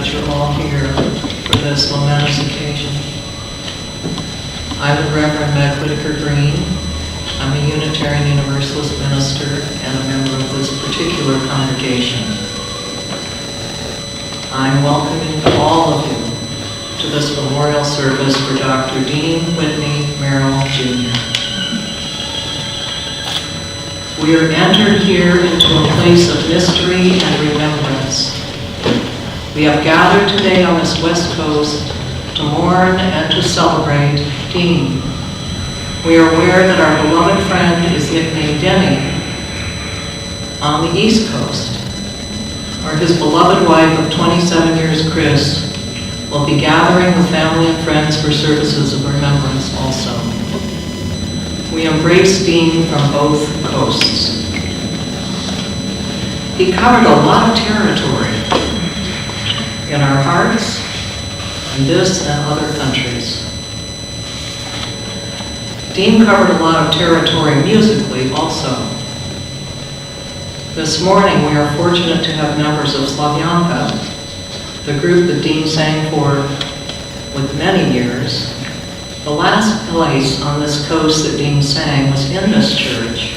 that you're all here for this momentous occasion. I'm the Reverend Meg Whitaker Green. I'm a Unitarian Universalist minister and a member of this particular congregation. I'm welcoming all of you to this memorial service for Dr.Deane, Whitney, Merrill, Jr. We are entered here into a place of mystery and remembrance. We have gathered today on this West Coast to mourn and to celebrate Deane. We are aware that our beloved friend is nicknamed Denny. On the East Coast, where his beloved wife of 27 years, Chris, will be gathering with family and friends for services of remembrance also. We embrace Deane from both coasts. He covered a lot of territory in our hearts, in this and other countries. Deane covered a lot of territory musically also. This morning we are fortunate to have members of Slavyanka, the group that Deane sang for with many years. The last place on this coast that Deane sang was in this church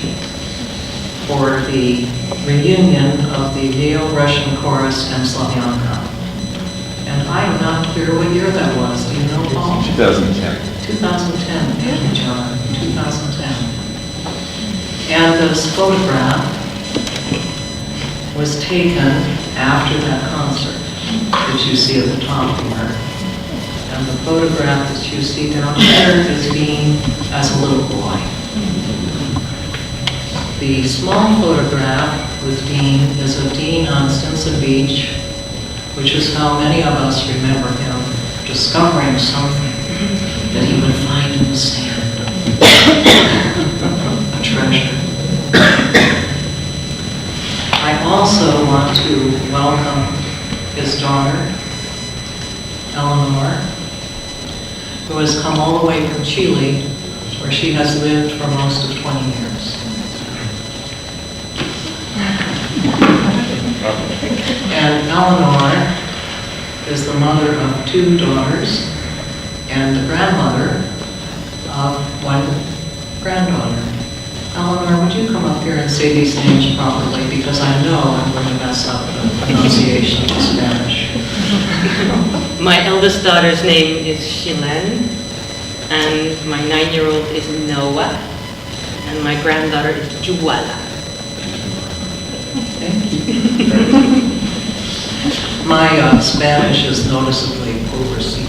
for the reunion of the Neo-Russian chorus and Slavyanka. And I am not clear what year that was. Do you know, Paul? 2010. 2010. Thank you, John. 2010. And this photograph was taken after that concert that you see at the top here. And the photograph that you see down there is Deane as a little boy. The small photograph with Deane is of Deane on Stinson Beach, which is how many of us remember him discovering something that he would find in the sand. A treasure. I also want to welcome his daughter, Eleanor, who has come all the way from Chile, where she has lived for most of 20 years. And Eleanor is the mother of 2 daughters and the grandmother of 1 granddaughter. Eleanor, would you come up here and say these names properly, because I know I'm going to mess up the pronunciation of Spanish. My eldest daughter's name is Shilen, and my 9-year-old is Noah, and my granddaughter is Juwala. Thank you. My Spanish is noticeably overseas.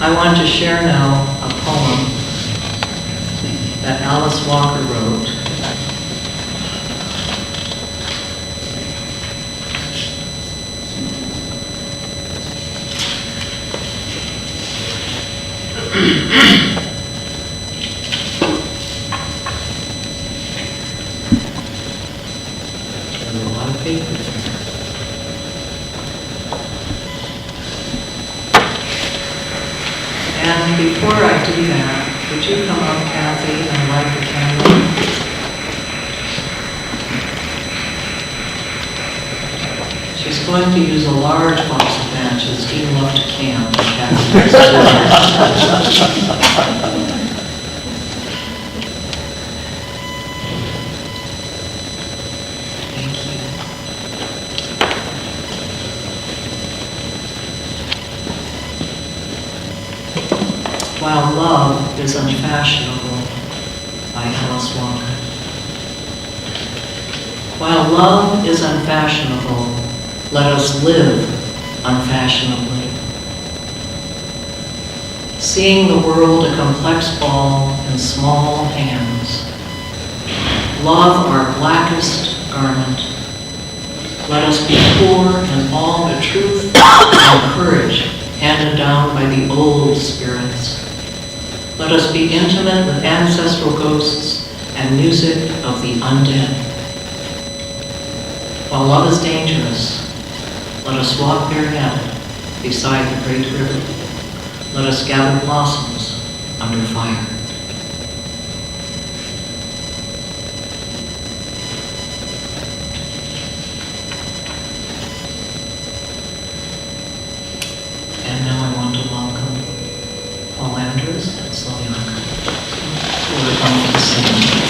I want to share now a poem that Alice Walker wrote. There's a lot of papers here. And before I do that, would you come up, Kathy, and light the candle? She's going to use a large box of matches. Deane loved to camp, and Kathy likes to. Thank you. While Love is Unfashionable by Alice Walker. While love is unfashionable, let us live unfashionably. Seeing the world a complex ball in small hands, love our blackest garment. Let us be poor in all the truth and courage handed down by the old spirits. Let us be intimate with ancestral ghosts and music of the undead. While love is dangerous, let us walk bareheaded beside the great river. Let us gather blossoms under fire. Paul Andrews, and Slavianka, who are going to sing.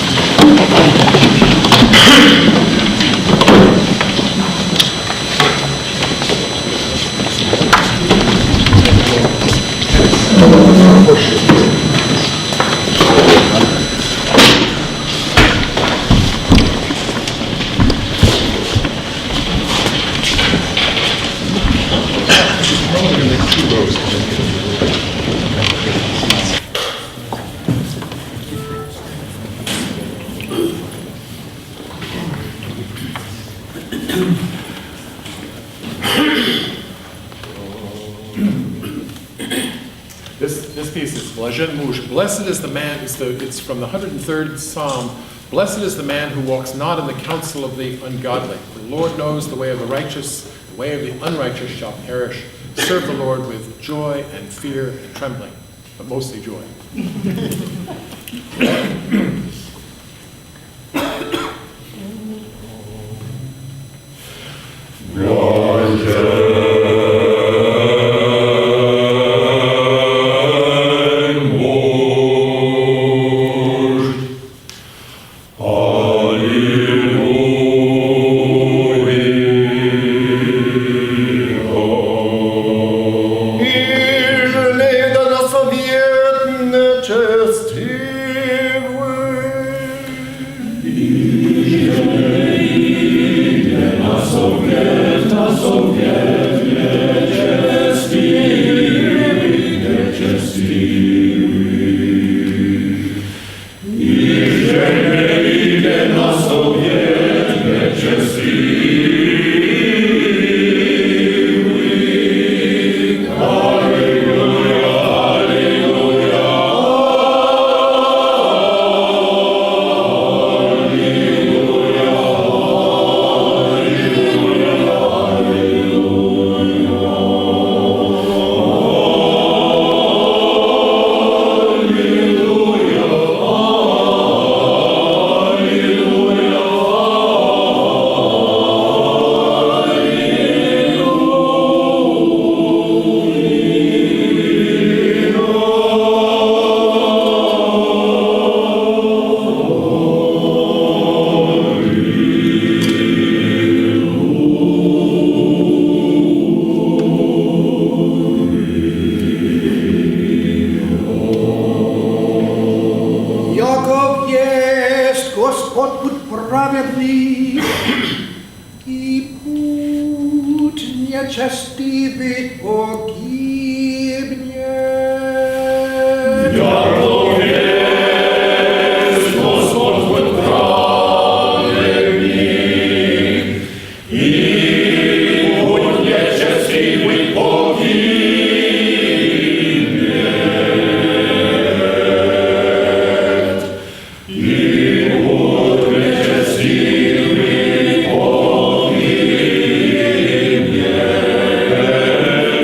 This piece is Blažen muž. Blessed is the man, it's from the 103rd Psalm. Blessed is the man who walks not in the counsel of the ungodly. The Lord knows the way of the righteous, the way of the unrighteous shall perish. Serve the Lord with joy and fear and trembling, but mostly joy.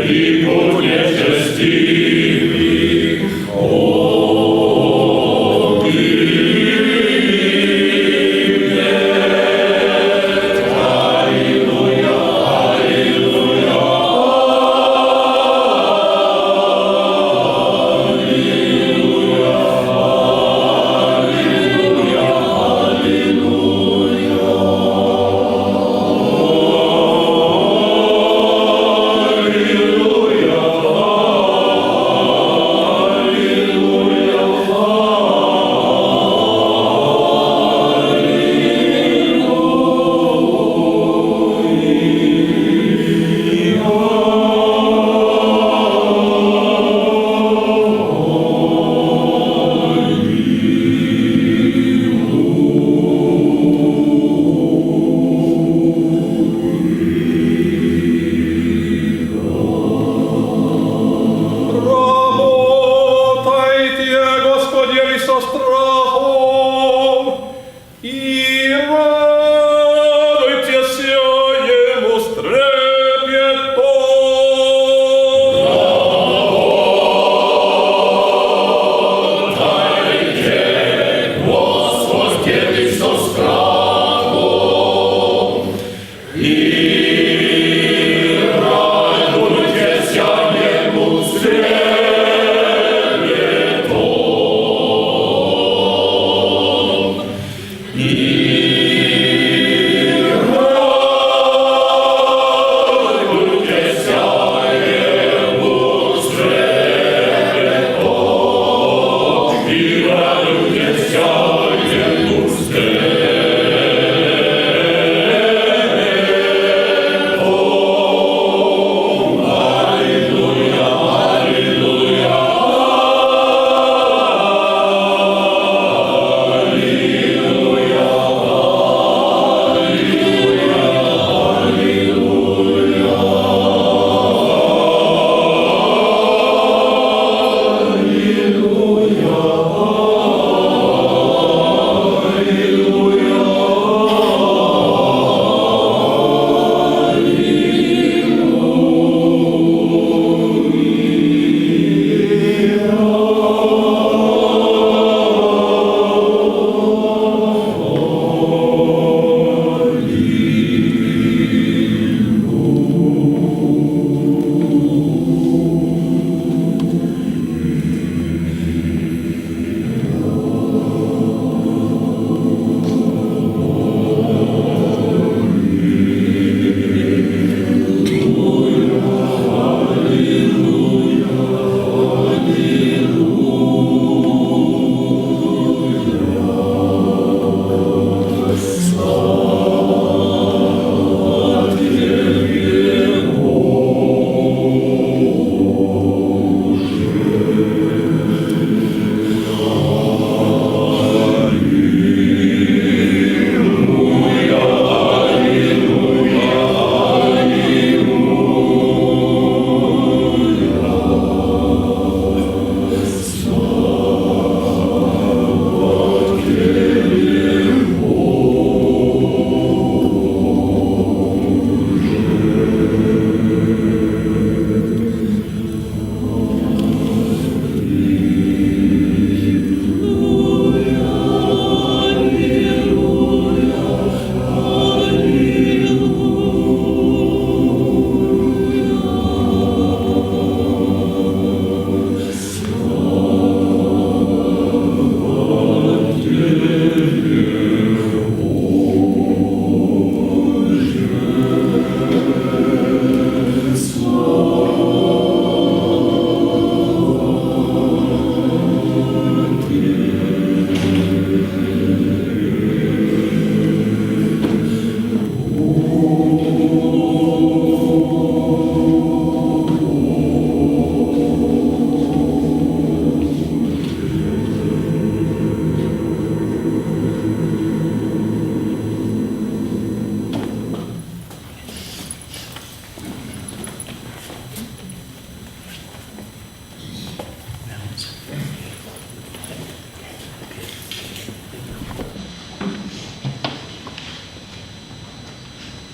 He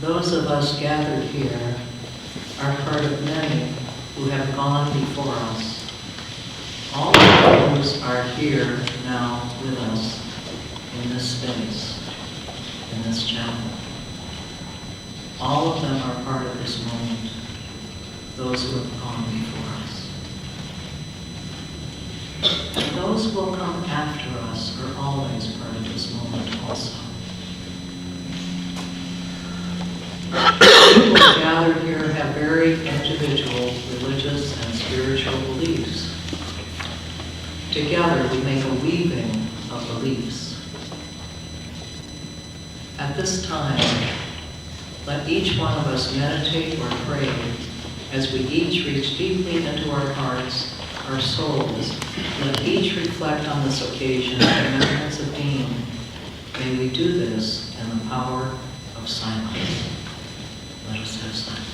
those of us gathered here are part of many who have gone before us. All of those are here now with us in this space, in this chapel. All of them are part of this moment, those who have gone before us. And those who will come after us are always part of this moment also. People gathered here have very individual religious and spiritual beliefs. Together we make a weaving of beliefs. At this time, let each one of us meditate or pray as we each reach deeply into our hearts, our souls. Let each reflect on this occasion in remembrance of Deane. May we do this in the power of silence. Let us have silence.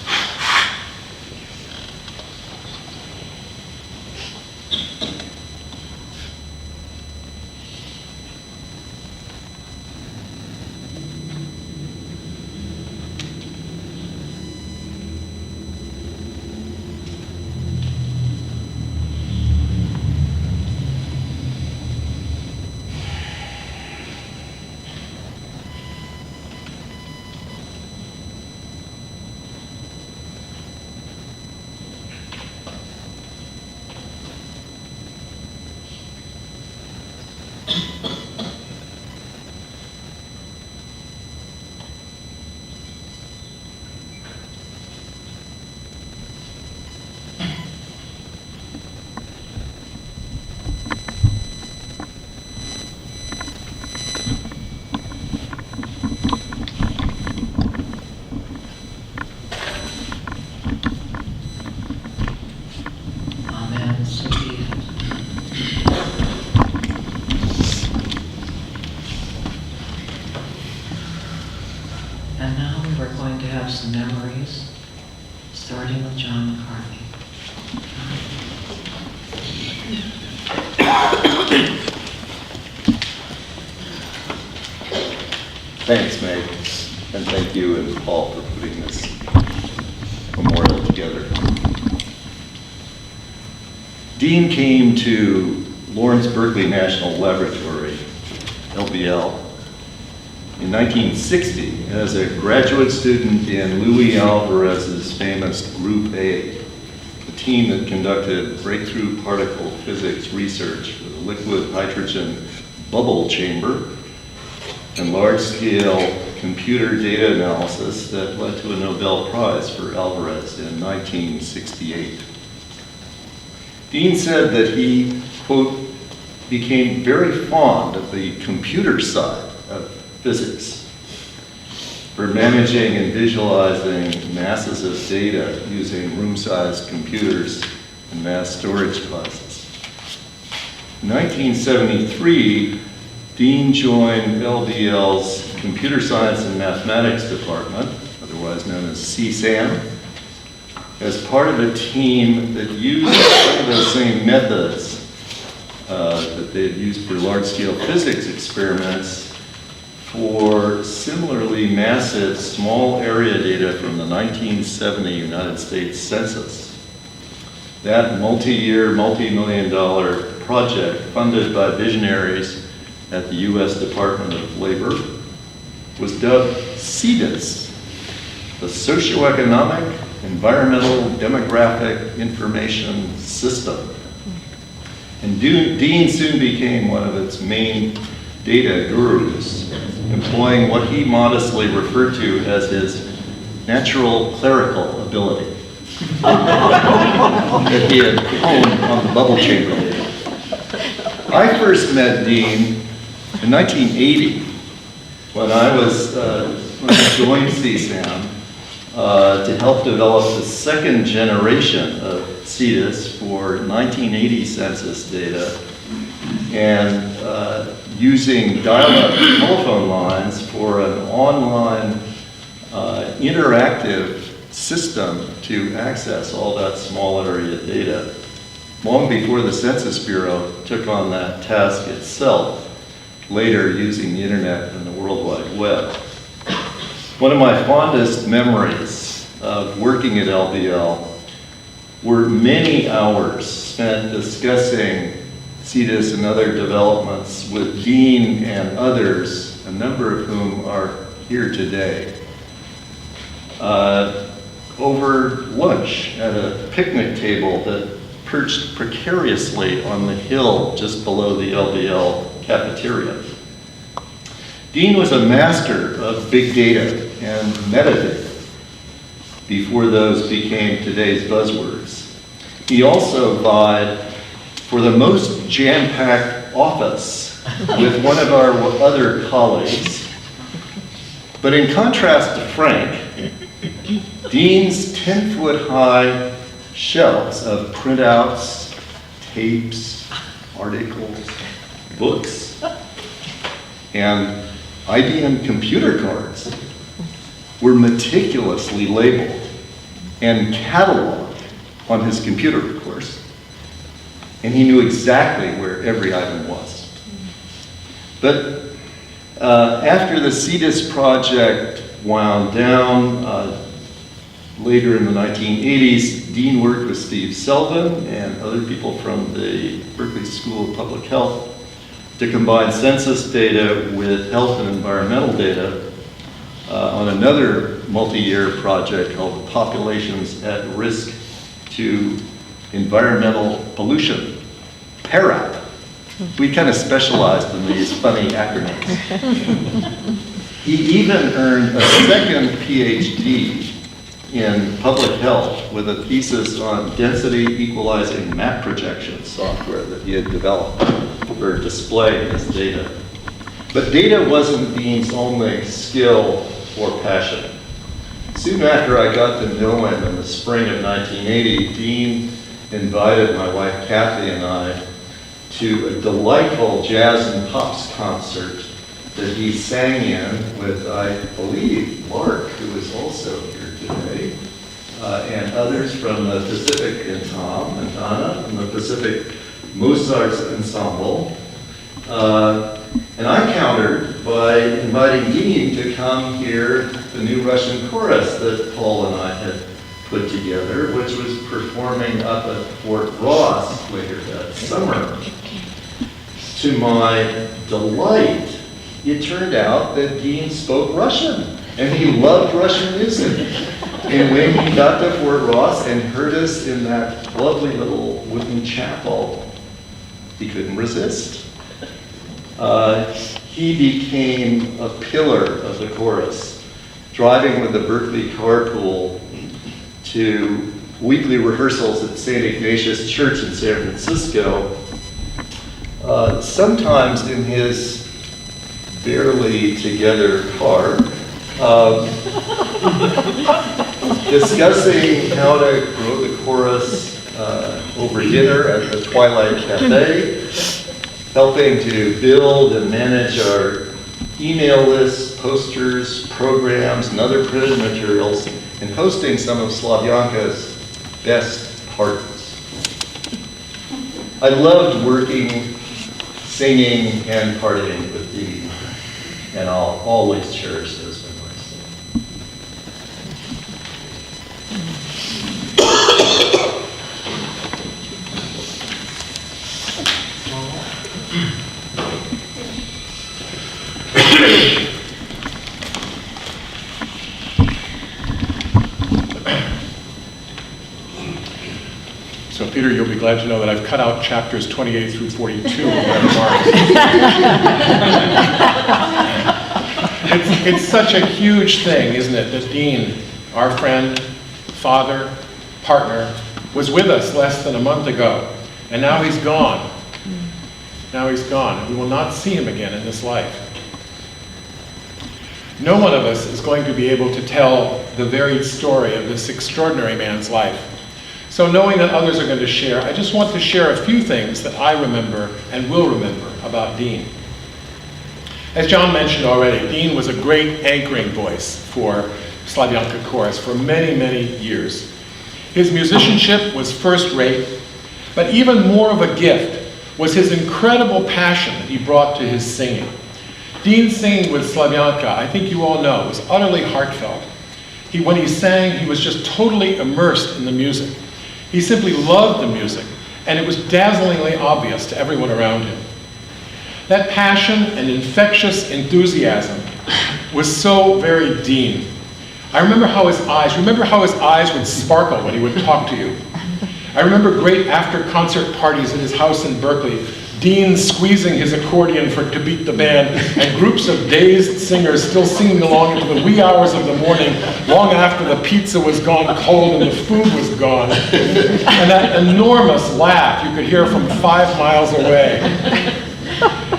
Some memories, starting with John McCarthy. Thanks, Meg, and thank you and Paul for putting this memorial together. Deane came to Lawrence Berkeley National Laboratory, LBL, in 1960 as a graduate student in Louis Alvarez's famous Group A, the team that conducted breakthrough particle physics research with a liquid hydrogen bubble chamber and large-scale computer data analysis that led to a Nobel Prize for Alvarez in 1968. Deane said that he, quote, became very fond of the computer side of physics for managing and visualizing masses of data using room-sized computers and mass storage devices. In 1973, Deane joined LBL's Computer Science and Mathematics Department, otherwise known as CSAM, as part of a team that used some of those same methods that they had used for large-scale physics experiments for similarly massive small area data from the 1970 United States Census. That multi-year, multi-million-dollar project funded by visionaries at the U.S. Department of Labor was dubbed SEDIS, the Socioeconomic, Environmental, Demographic Information System. And Deane soon became one of its main data gurus, employing what he modestly referred to as his natural clerical ability that he had honed on the bubble chamber. I first met Deane in 1980 when I joined CSAM to help develop the second generation of CEDIS for 1980 census data and using dial-up telephone lines for an online interactive system to access all that small area data, long before the Census Bureau took on that task itself, later using the internet and the World Wide Web. One of my fondest memories of working at LBL were many hours spent discussing CEDIS and other developments with Deane and others, a number of whom are here today, over lunch at a picnic table that perched precariously on the hill just below the LBL cafeteria. Deane was a master of big data and metadata before those became today's buzzwords. He also vied for the most jam-packed office with one of our other colleagues. But in contrast to Frank, Deane's 10-foot-high shelves of printouts, tapes, articles, books, and IBM computer cards were meticulously labeled and cataloged on his computer, of course. And he knew exactly where every item was. But after the CEDIS project wound down, later in the 1980s, Deane worked with Steve Selvin and other people from the Berkeley School of Public Health to combine census data with health and environmental data on another multi-year project called Populations at Risk to Environmental Pollution, PARAP. We kind of specialized in these funny acronyms. He even earned a second PhD in public health with a thesis on density equalizing map projection software that he had developed for displaying his data. But data wasn't Deane's only skill or passion. Soon after I got to know him in the spring of 1980, Deane invited my wife Kathy and I to a delightful jazz and pops concert that he sang in with, I believe, Mark, who is also here today, and others from the Pacific, and Tom and Donna from the Pacific Mozart's Ensemble. And I countered by inviting Deane to come hear the new Russian chorus that Paul and I had put together, which was performing up at Fort Ross later that summer. To my delight, it turned out that Deane spoke Russian, and he loved Russian music. And when he got to Fort Ross and heard us in that lovely little wooden chapel, he couldn't resist. He became a pillar of the chorus, driving with the Berkeley carpool to weekly rehearsals at St. Ignatius Church in San Francisco, sometimes in his barely together car, discussing how to grow the chorus over dinner at the Twilight Cafe, helping to build and manage our email lists, posters, programs, and other printed materials, and hosting some of Slavyanka's best parties. I loved working, singing, and partying with Deane, and I'll always cherish those memories. So Peter, you'll be glad to know that I've cut out chapters 28 through 42 of my remarks. It's such a huge thing, isn't it, that Deane, our friend, father, partner, was with us less than a month ago, and now he's gone. Now he's gone, and we will not see him again in this life. No one of us is going to be able to tell the varied story of this extraordinary man's life. So knowing that others are going to share, I just want to share a few things that I remember and will remember about Deane. As John mentioned already, Deane was a great anchoring voice for Slavyanka Chorus for many, many years. His musicianship was first-rate, but even more of a gift was his incredible passion that he brought to his singing. Deane's singing with Slavyanka, I think you all know, was utterly heartfelt. When he sang, he was just totally immersed in the music. He simply loved the music, and it was dazzlingly obvious to everyone around him. That passion and infectious enthusiasm was so very Deane. I remember how his eyes would sparkle when he would talk to you. I remember great after-concert parties at his house in Berkeley, Deane squeezing his accordion to beat the band, and groups of dazed singers still singing along into the wee hours of the morning, long after the pizza was gone cold and the food was gone. And that enormous laugh you could hear from 5 miles away.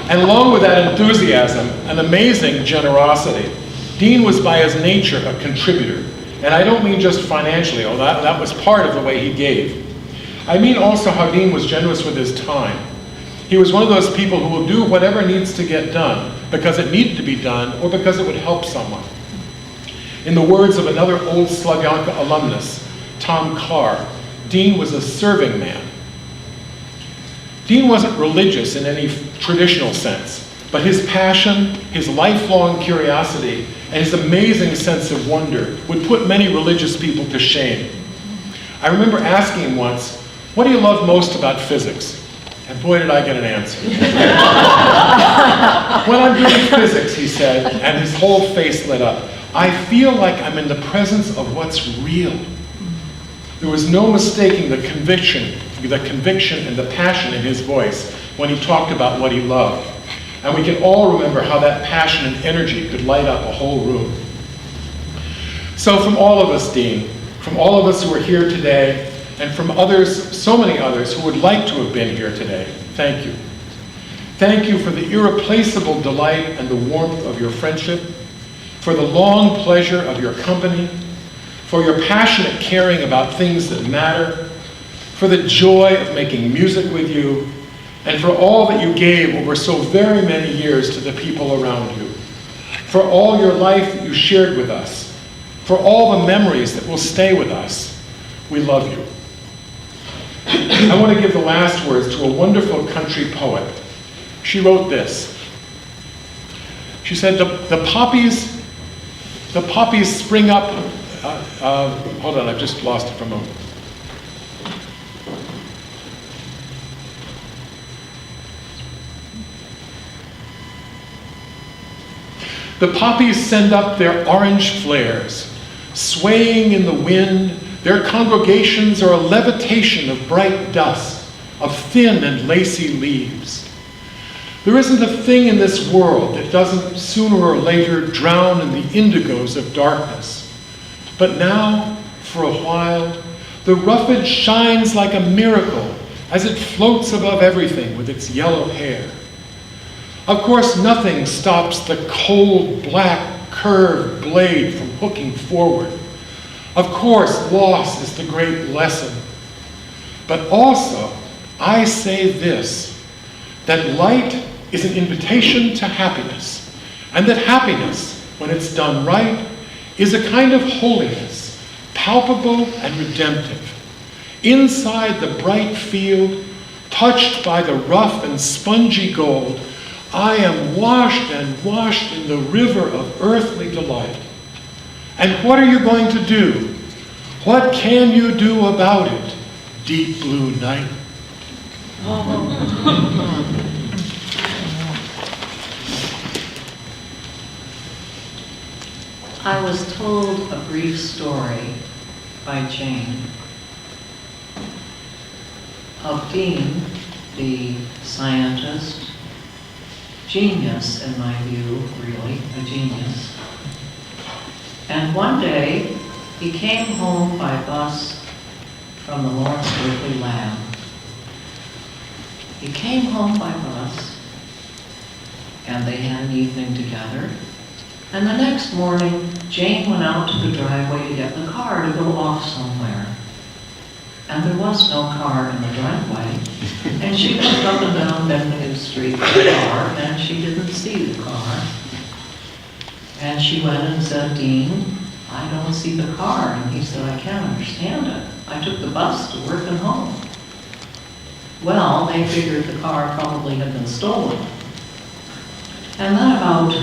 And along with that enthusiasm, an amazing generosity. Deane was by his nature a contributor. And I don't mean just financially, although that was part of the way he gave. I mean also how Deane was generous with his time. He was one of those people who will do whatever needs to get done because it needed to be done or because it would help someone. In the words of another old Slavyanka alumnus, Tom Carr, Deane was a serving man. Deane wasn't religious in any traditional sense, but his passion, his lifelong curiosity, and his amazing sense of wonder would put many religious people to shame. I remember asking him once, "What do you love most about physics?" And boy, did I get an answer. "When I'm doing physics," he said, and his whole face lit up, "I feel like I'm in the presence of what's real." There was no mistaking the conviction and the passion in his voice when he talked about what he loved. And we can all remember how that passion and energy could light up a whole room. So from all of us, Deane, from all of us who are here today, and from others, so many others who would like to have been here today, thank you. Thank you for the irreplaceable delight and the warmth of your friendship, for the long pleasure of your company, for your passionate caring about things that matter, for the joy of making music with you, and for all that you gave over so very many years to the people around you, for all your life that you shared with us, for all the memories that will stay with us. We love you. I want to give the last words to a wonderful country poet. She wrote this. She said, the poppies spring up. Hold on, I've just lost it for a moment. The poppies send up their orange flares, swaying in the wind. Their congregations are a levitation of bright dust, of thin and lacy leaves. There isn't a thing in this world that doesn't sooner or later drown in the indigos of darkness. But now, for a while, the roughage shines like a miracle as it floats above everything with its yellow hair. Of course, nothing stops the cold, black, curved blade from hooking forward. Of course, loss is the great lesson. But also, I say this, that light is an invitation to happiness, and that happiness, when it's done right, is a kind of holiness, palpable and redemptive. Inside the bright field, touched by the rough and spongy gold, I am washed and washed in the river of earthly delight. And what are you going to do? What can you do about it, deep blue night? I was told a brief story by Jane of Deane, the scientist, genius in my view, really, a genius. And one day, he came home by bus from the Lawrence Berkeley lab. He came home by bus, and they had an evening together. And the next morning, Jane went out to the driveway to get the car to go off somewhere. And there was no car in the driveway. And she looked up and down Bendigo Street for the car, and she didn't see the car. And she went and said, "Deane, I don't see the car." And he said, "I can't understand it. I took the bus to work and home." Well, they figured the car probably had been stolen. And then about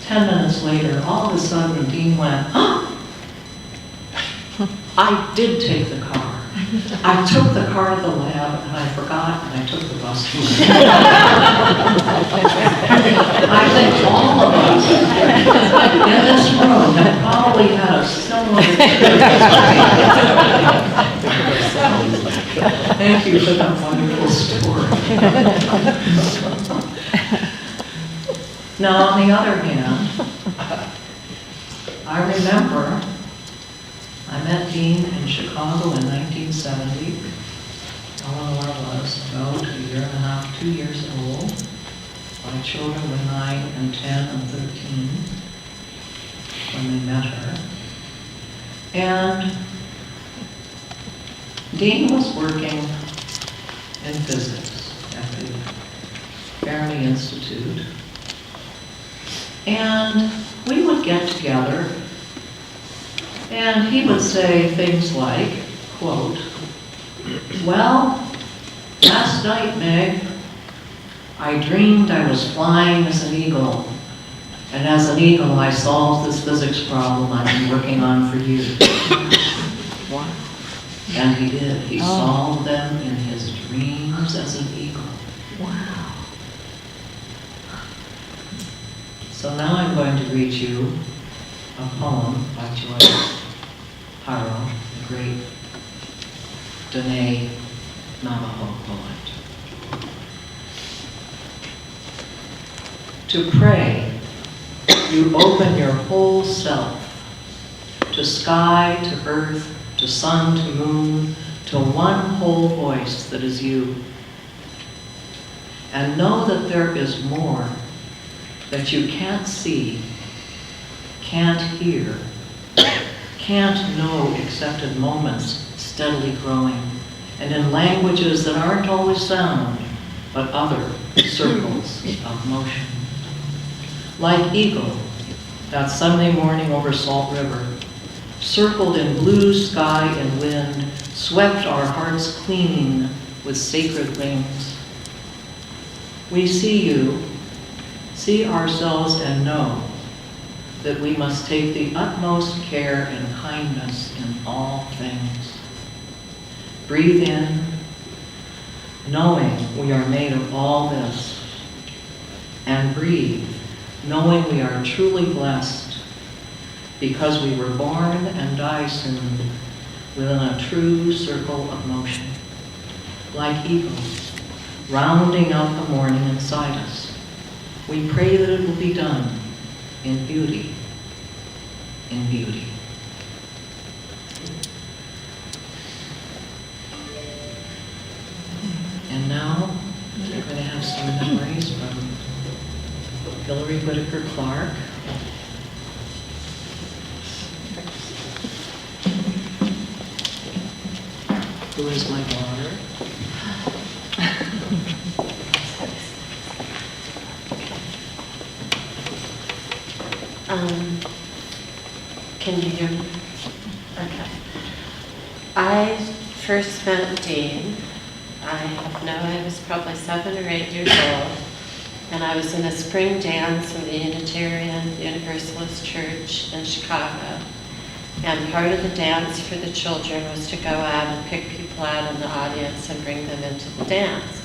10 minutes later, all of a sudden, Deane went, "Oh, I did take the car. I took the car to the lab, and I forgot, and I took the bus to it." I think all of us in this room have probably had a similar experience. Thank you for that wonderful story. Now, on the other hand, I remember I met Deane in Chicago in 1970. Eleanor was about a year and a half, 2 years old. My children were 9 and 10 and 13 when we met her. And Deane was working in physics at the Fermi Institute. And we would get together, and he would say things like, quote, "Well, last night, Meg, I dreamed I was flying as an eagle. And as an eagle, I solved this physics problem I've been working on for years." Wow. And he did. He solved them in his dreams as an eagle. Wow. So now I'm going to read you a poem by Joyce Harrow, the great Dene Navajo poet. To pray, you open your whole self, to sky, to earth, to sun, to moon, to one whole voice that is you. And know that there is more that you can't see, can't hear, can't know except in moments steadily growing, and in languages that aren't always sound, but other circles of motion. Like Eagle, that Sunday morning over Salt River, circled in blue sky and wind, swept our hearts clean with sacred wings. We see you, see ourselves, and know that we must take the utmost care and kindness in all things. Breathe in, knowing we are made of all this, and breathe, knowing we are truly blessed because we were born and die soon within a true circle of motion, like eagles, rounding out the morning inside us. We pray that it will be done in beauty, in beauty. And now, we're going to have some memories from Hillary Whittaker Clark. Who is my daughter. Can you hear me? Okay. I first met Deane. I was probably 7 or 8 years old, and I was in a spring dance in the Unitarian Universalist church in Chicago. And part of the dance for the children was to go out and pick people out in the audience and bring them into the dance.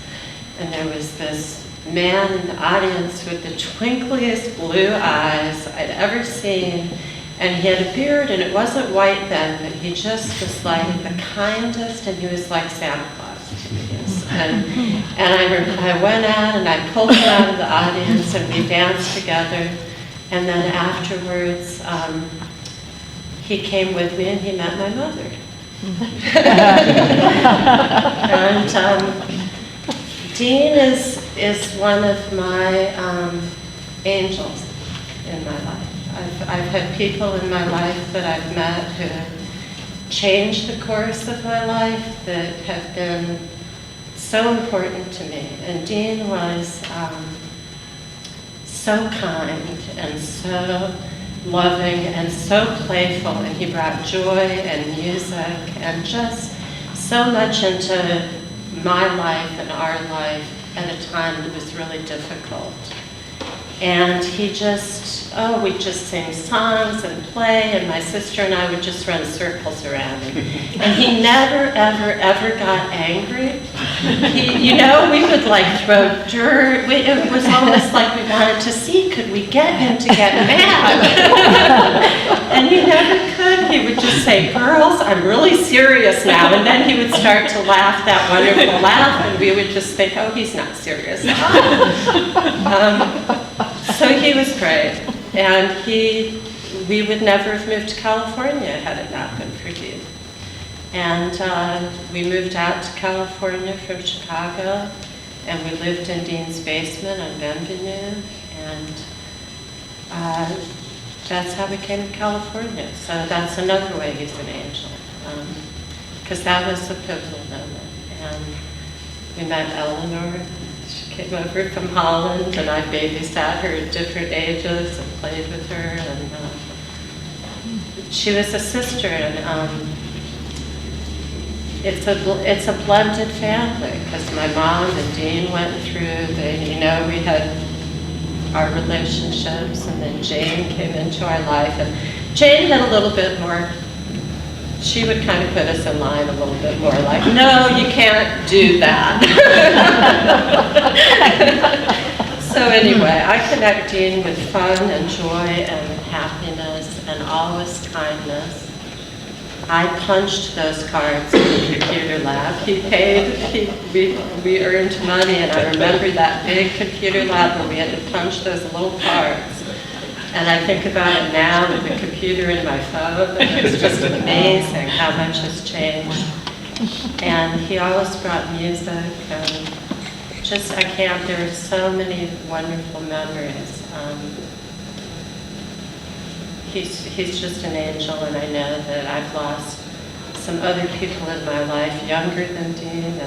And there was this man in the audience with the twinkliest blue eyes I'd ever seen. And he had a beard, and it wasn't white then, but he just was like the kindest, and he was like Santa Claus. Yes. And I went out and I pulled him out of the audience, and we danced together. And then afterwards, he came with me and he met my mother. And Deane is one of my angels in my life. I've had people in my life that I've met who have changed the course of my life, that have been so important to me. And Deane was so kind and so loving and so playful, and he brought joy and music and just so much into my life and our life at a time that was really difficult. And he just, we'd just sing songs and play, and my sister and I would just run circles around him. And he never, ever, ever got angry. He, we would like throw dirt. It was almost like we wanted to see, could we get him to get mad? And he never could. He would just say, girls, I'm really serious now. And then he would start to laugh that wonderful laugh, and we would just think, oh, he's not serious at all. So he was great, and we would never have moved to California had it not been for Deane. And we moved out to California from Chicago, and we lived in Deane's basement on Benvenue, and that's how we came to California. So that's another way he's an angel, because that was a pivotal moment. And we met Eleanor. She came over from Holland, and I babysat her at different ages and played with her. And she was a sister, and it's a blended family, because my mom and Deane went through we had our relationships, and then Jane came into our life, and Jane had a little bit more. She would kind of put us in line a little bit more, like, no, you can't do that. So anyway, I connect Deane with fun and joy and happiness and always kindness. I punched those cards in the computer lab. He paid, we earned money, and I remember that big computer lab where we had to punch those little cards. And I think about it now with the computer in my phone, and it's just amazing how much has changed. And he always brought music, and there are so many wonderful memories. He's just an angel, and I know that I've lost some other people in my life younger than Deane,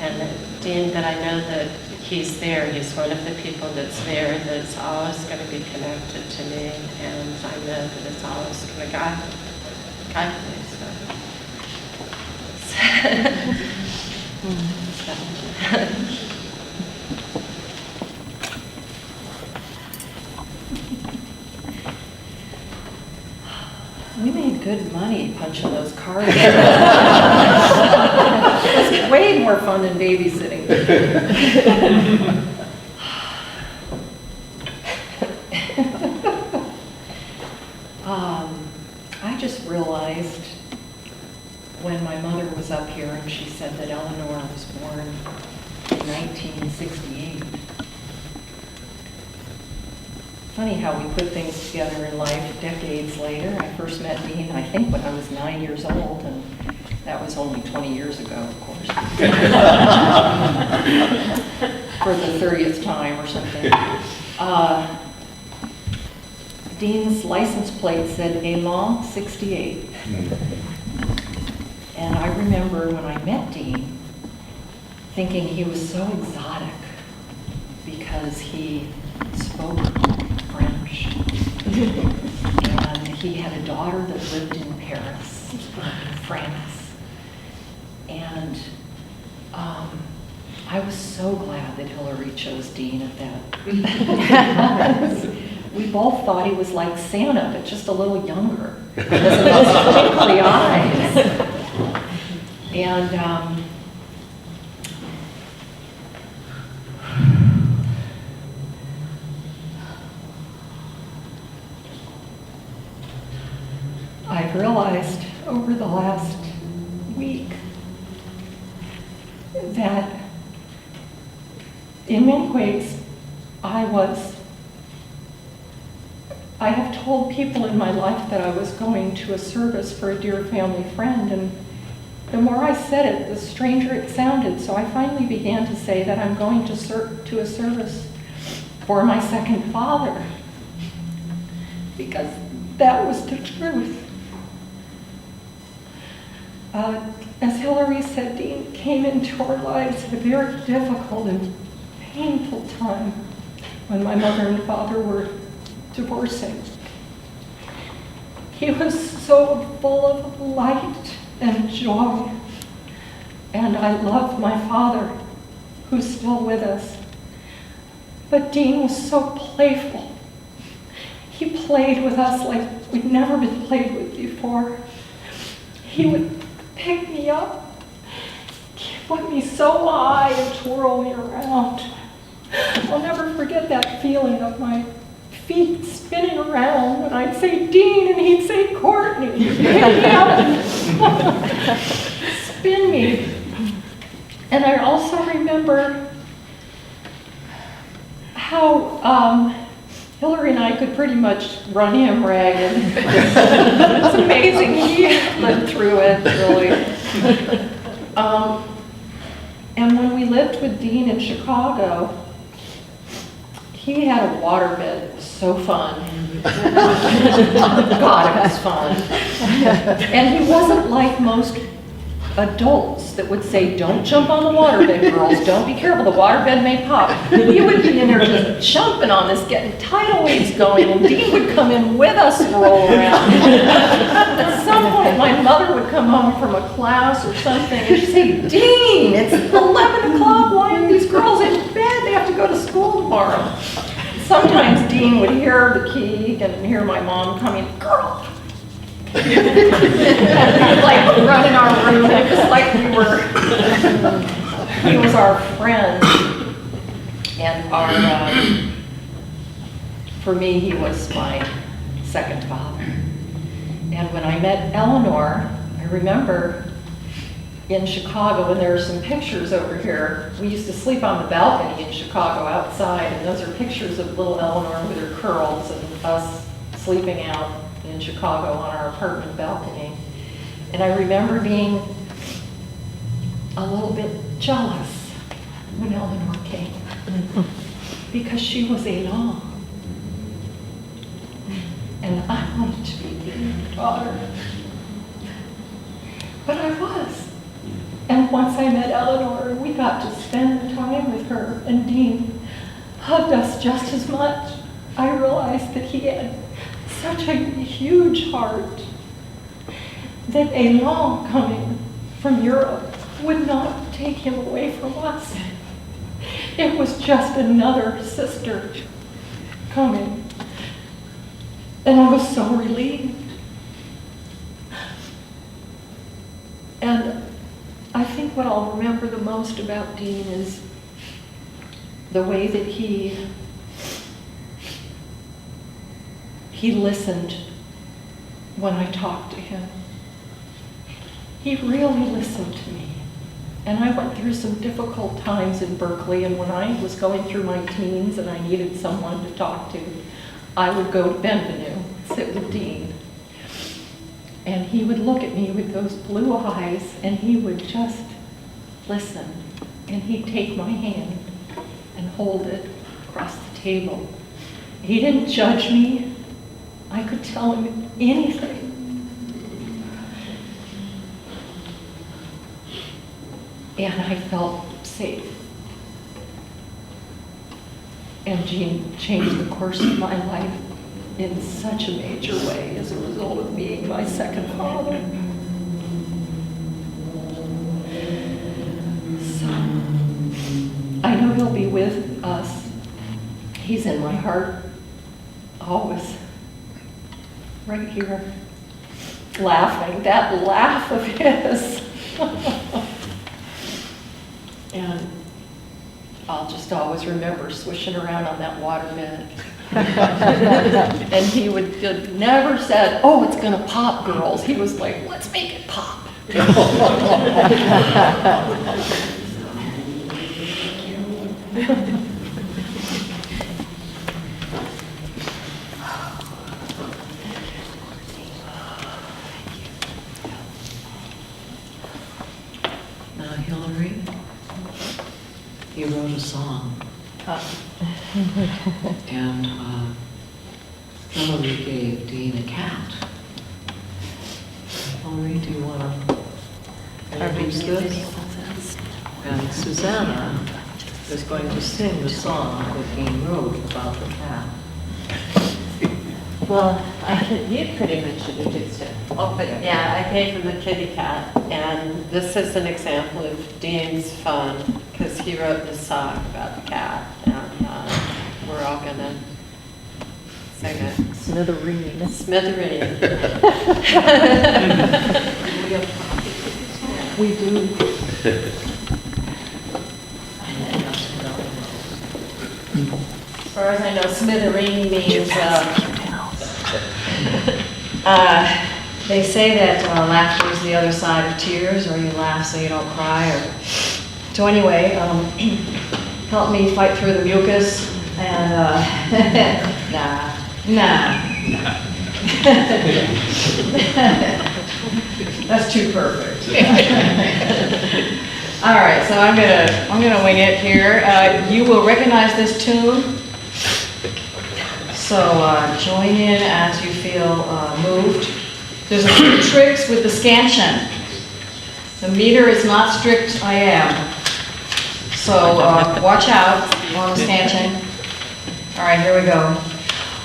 and Deane, that I know that he's there. He's one of the people that's there, that's always going to be connected to me, and I know that it's always going to guide me. We made good money punching those cards. It's way more fun than babysitting. I just realized when my mother was up here and she said that Eleanor was born in 1968. Funny how we put things together in life decades later. I first met Deane, I think, when I was 9 years old, and that was only 20 years ago, of course. For the 30th time or something. Deane's license plate said Elan 68. And I remember when I met Deane thinking he was so exotic because he spoke French. And he had a daughter that lived in Paris, France. And I was so glad that Hillary chose Deane at that. We both thought he was like Santa, but just a little younger, because of those twinkly eyes. And I've realized over the last week that in many ways I have told people in my life that I was going to a service for a dear family friend, and the more I said it, the stranger it sounded. So I finally began to say that I'm going to a service for my second father, because that was the truth. As Hillary said, Deane came into our lives at a very difficult and painful time when my mother and father were divorcing. He was so full of light and joy, and I love my father, who's still with us. But Deane was so playful. He played with us like we'd never been played with before. He would pick me up, put me so high and twirl me around. I'll never forget that feeling of my feet spinning around when I'd say Deane and he'd say Courtney. Pick me up, spin me. And I also remember how Hillary and I could pretty much run him ragged. It's amazing he lived through it, really. And when we lived with Deane in Chicago, he had a waterbed. It was so fun. God, it was fun. And he wasn't like most adults that would say, don't jump on the waterbed, girls. Don't be careful. The waterbed may pop. He would be in there just jumping on this, getting tidal waves going, and Deane would come in with us and roll around. At some point, my mother would come home from a class or something, and she'd say, Deane, it's 11 o'clock. Why aren't these girls in bed? They have to go to school tomorrow. Sometimes Deane would hear the key and hear my mom coming, girl. We'd like run in our room, it was like we were, he was our friend, and for me, he was my second father. And when I met Eleanor, I remember in Chicago, and there are some pictures over here, we used to sleep on the balcony in Chicago outside, and those are pictures of little Eleanor with her curls and us sleeping out in Chicago on our apartment balcony. And I remember being a little bit jealous when Eleanor came because she was alone. And I wanted to be Deane's daughter. But I was. And once I met Eleanor, we got to spend the time with her, and Deane hugged us just as much. I realized that he had such a huge heart that Elan coming from Europe would not take him away from us. It was just another sister coming. And I was so relieved. And I think what I'll remember the most about Deane is the way that he listened when I talked to him. He really listened to me. And I went through some difficult times in Berkeley, and when I was going through my teens and I needed someone to talk to, I would go to Benvenue, sit with Deane. And he would look at me with those blue eyes, and he would just listen. And he'd take my hand and hold it across the table. He didn't judge me. I could tell him anything. And I felt safe. And Deane changed the course of my life in such a major way as a result of being my second father. So, I know he'll be with us. He's in my heart, always. Right here, laughing, that laugh of his. And I'll just always remember swishing around on that waterbed. And he never said, oh, it's gonna pop, girls. He was like, let's make it pop. Now, Hillary, you wrote a song. And Hillary gave Deane a cat. Hillary, do you want to introduce this? And Susanna is going to sing the song that Deane wrote about the cat. Well, you pretty much introduced it. Oh, but yeah, I gave him a kitty cat, and this is an example of Deane's fun, because he wrote the song about the cat. And sing it. Smithereen. Smithereen. We do. As far as I know, smithereen means, they say that laughter is the other side of tears, or you laugh so you don't cry. So anyway, help me fight through the mucus, and nah. That's too perfect. All right, so I'm gonna wing it here. You will recognize this tune. So join in as you feel moved. There's a few tricks with the scansion. The meter is not strict, I am. So watch out on the scansion. All right, here we go.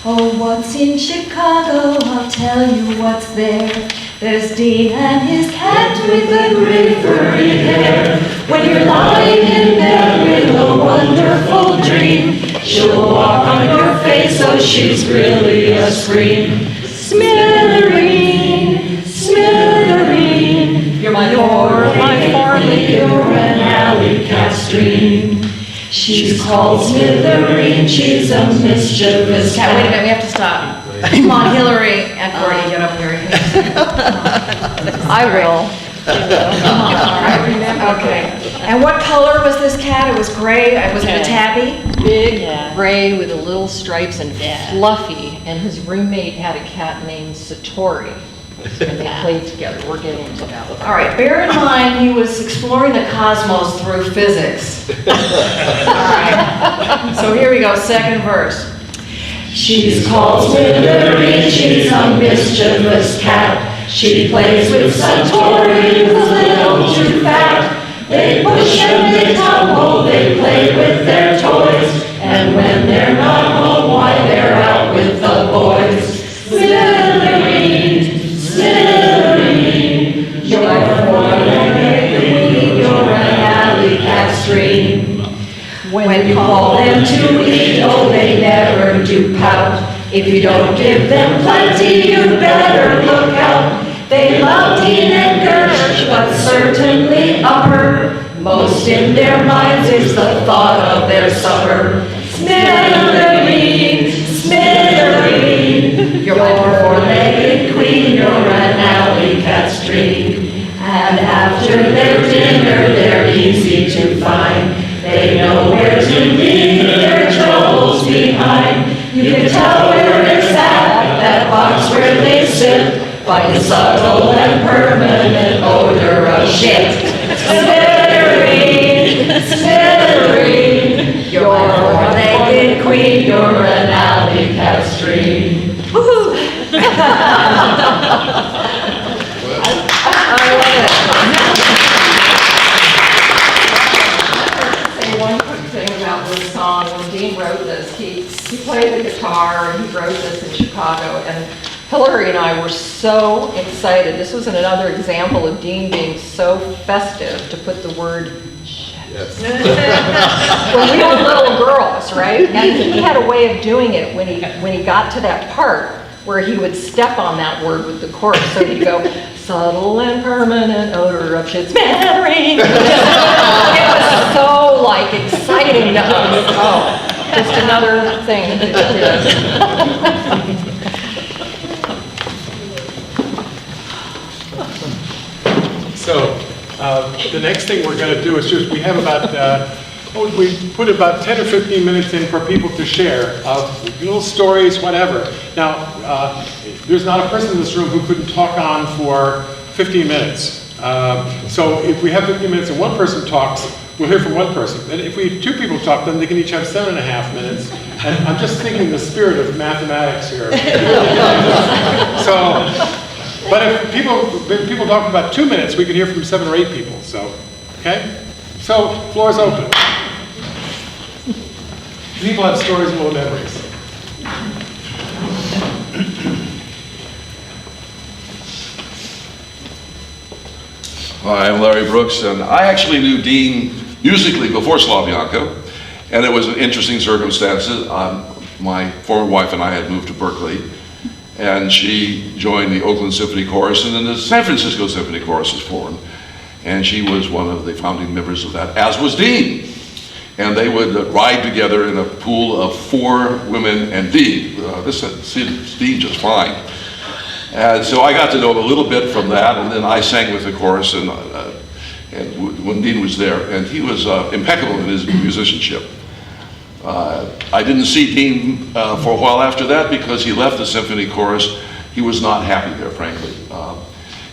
Oh, what's in Chicago? I'll tell you what's there. There's Deane and his cat with the gray furry hair. When you're lying in bed with a wonderful dream, she'll walk on your face, so she's really a scream. Smithereen, Smithereen, you're my Farley, you're an alley cat stream. She's called Smithereen, she's a mischievous cat. Wait a minute, we have to stop. Come on, Hillary and Courtney, get up here. I will. Come on, all right, remember, okay. And what color was this cat? It was gray, was it a tabby? Big, gray with the little stripes and fluffy, and his roommate had a cat named Satori. And they played together. We're getting to know. All right, bear in mind he was exploring the cosmos through physics. All right, so here we go, second verse. She's called Smithereen, she's a mischievous cat. She plays with Satori, who's a little too fat. They push and they tumble, they play with their toys. And when they're not home, why, they're out with the boys. Smithereen, Smithereen, you're four-legged queen, you're an alley cat stream. When you call them to eat, oh, they never do pout. If you don't give them plenty, you better look out. They love Deane and Gersh, but certainly upper. Most in their minds is the thought of their supper. Smithereen, Smithereen, you're my four-legged queen, you're an alley cat stream. And after their dinner, they're easy to find. They know where to leave their troubles behind. You can tell where it's at, that box where they sit, by the subtle and permanent odor of shit. Smithereen, Smithereen, you're a four-legged queen, you're an alley cat stream. Woohoo! I love it. Say one quick thing about this song. When Deane wrote this, he played the guitar and he wrote this in Chicago. And Hillary and I were so excited. This was another example of Deane being so festive to put the word shit. Yes. When we were little girls, right? And he had a way of doing it when he got to that part where he would step on that word with the chorus. So he'd go, subtle and permanent odor of shit, smattering. It was so like exciting to us. Oh, just another thing that he did. So the next thing we're going to do is just, we have about, we put about 10 or 15 minutes in for people to share little stories, whatever. Now, there's not a person in this room who couldn't talk on for 15 minutes. So if we have 15 minutes and one person talks, we'll hear from one person. And if we have two people talk, then they can each have 7.5 minutes. And I'm just thinking the spirit of mathematics here. So, but if people talk for about 2 minutes, we can hear from 7 or 8 people. So, okay? So, floor is open. People have stories and little memories. Hi, I'm Larry Brooks, and I actually knew Deane musically before Slavianka, and it was interesting circumstances. my former wife and I had moved to Berkeley, and she joined the Oakland Symphony Chorus, and then the San Francisco Symphony Chorus was formed. And she was one of the founding members of that, as was Deane. And they would ride together in a pool of 4 women and Deane. This suits Deane just fine. And so I got to know him a little bit from that, and then I sang with the chorus and when Deane was there, and he was impeccable in his musicianship. I didn't see Deane for a while after that because he left the symphony chorus. He was not happy there, frankly.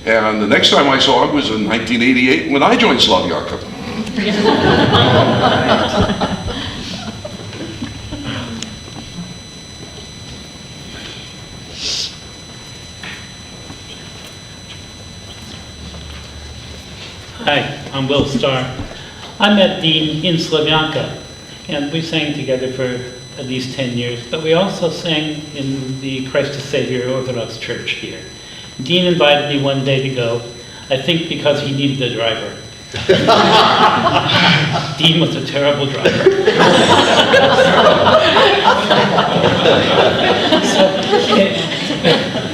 And the next time I saw him was in 1988 when I joined Slavyanka. Hi, I'm Will Starr. I met Deane in Slavyanka, and we sang together for at least 10 years, but we also sang in the Christ the Savior Orthodox Church here. Deane invited me one day to go, I think because he needed a driver. Deane was a terrible driver.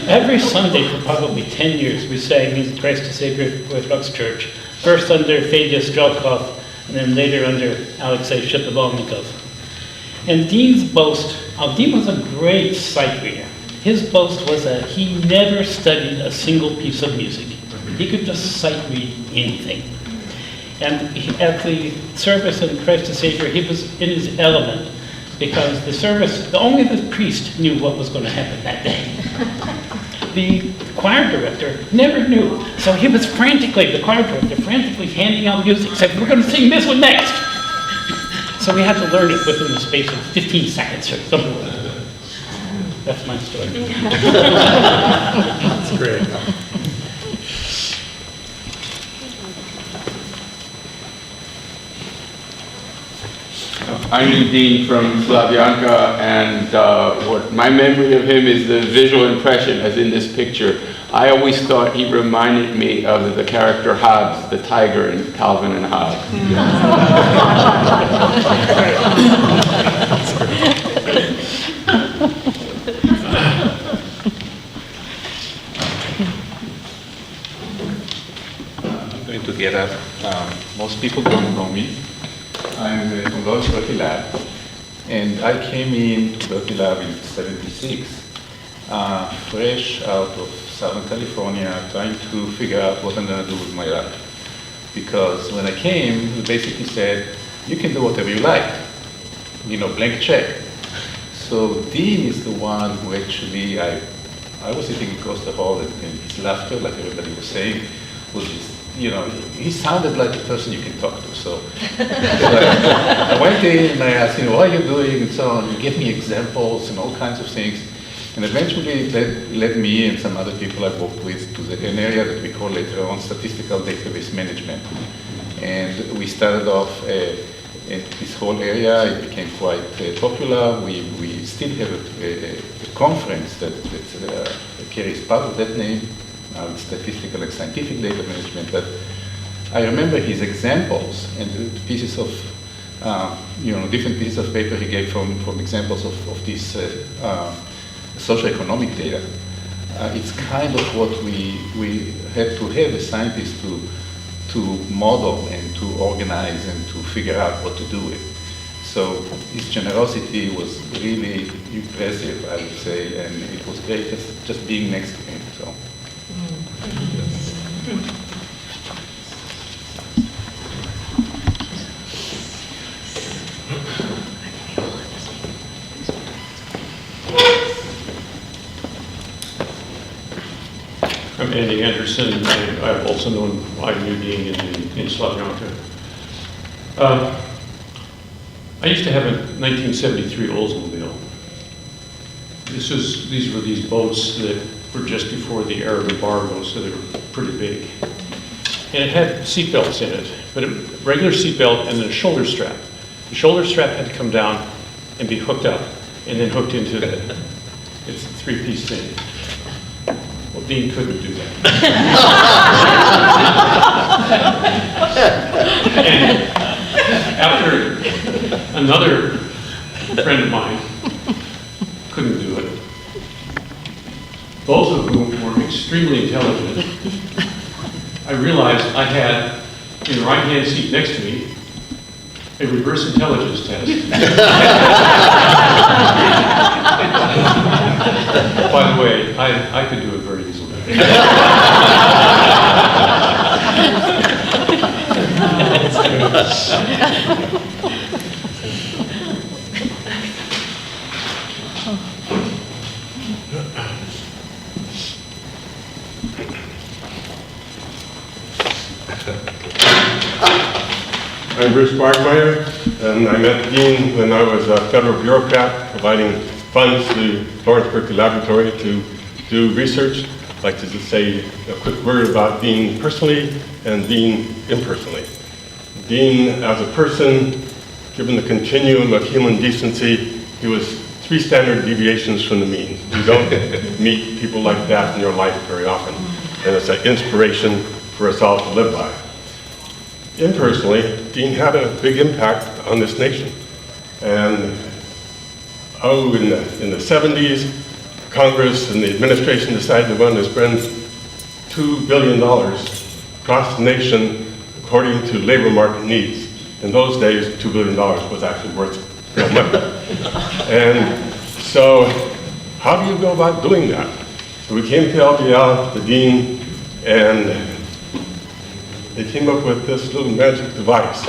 Every Sunday for probably 10 years we sang in Christ the Savior Orthodox Church, first under Fedya Strelkov and then later under Alexei Shapovalnikov. And Deane's boast, Deane was a great sight reader. His boast was that he never studied a single piece of music. He could just sight read anything. And at the service in Christ the Savior, he was in his element because the service, only the priest knew what was going to happen that day. The choir director never knew. So he was the choir director, frantically handing out music, saying, we're going to sing this one next. So we had to learn it within the space of 15 seconds or something like that. That's my story. That's great. I knew Deane from Slavyanka, and what my memory of him is the visual impression, as in this picture. I always thought he reminded me of the character Hobbes, the tiger in Calvin and Hobbes. I'm going to get up. Most people don't know me. I'm from Lawrence Berkeley Lab, and I came in to Berkeley Lab in '76, fresh out of Southern California, trying to figure out what I'm going to do with my life. Because when I came, we basically said, you can do whatever you like, blank check. So Deane is the one who actually, I was sitting across the hall, and his laughter, like everybody was saying, was just, he sounded like the person you can talk to. So I went in and I asked, what are you doing, and so on. He gave me examples and all kinds of things. And eventually it led me and some other people I worked with to an area that we call later on statistical database management. And we started off this whole area. It became quite popular. We still have a conference that carries part of that name, statistical and scientific data management. But I remember his examples and the pieces of, different pieces of paper he gave from examples of this socioeconomic data. It's kind of what we had to have as scientists to model and to organize and to figure out what to do with. So his generosity was really impressive, I would say, and it was great just being next to him. So. I'm Andy Anderson, and I've also known I knew Deane in Slavyanka. I used to have a 1973 Oldsmobile. These were these boats that were just before the Arab embargo, so they were pretty big. And it had seatbelts in it, but a regular seatbelt and then a shoulder strap. The shoulder strap had to come down and be hooked up, and then hooked into it's a three-piece thing. Well, Deane couldn't do that. And after another friend of mine both of whom were extremely intelligent, I realized I had, in the right-hand seat next to me, a reverse intelligence test. By the way, I could do it very easily. I'm Bruce Bargmeyer, and I met Deane when I was a federal bureaucrat providing funds to Lawrence Berkeley Laboratory to do research. I'd like to just say a quick word about Deane personally and Deane impersonally. Deane, as a person, given the continuum of human decency, he was 3 standard deviations from the mean. You don't meet people like that in your life very often, and it's an inspiration for us all to live by. Impersonally, Deane had a big impact on this nation. And in the 70s, Congress and the administration decided to want to spend $2 billion across the nation according to labor market needs. In those days, $2 billion was actually worth real money. And so, how do you go about doing that? So we came to LBL, the Deane, and they came up with this little magic device.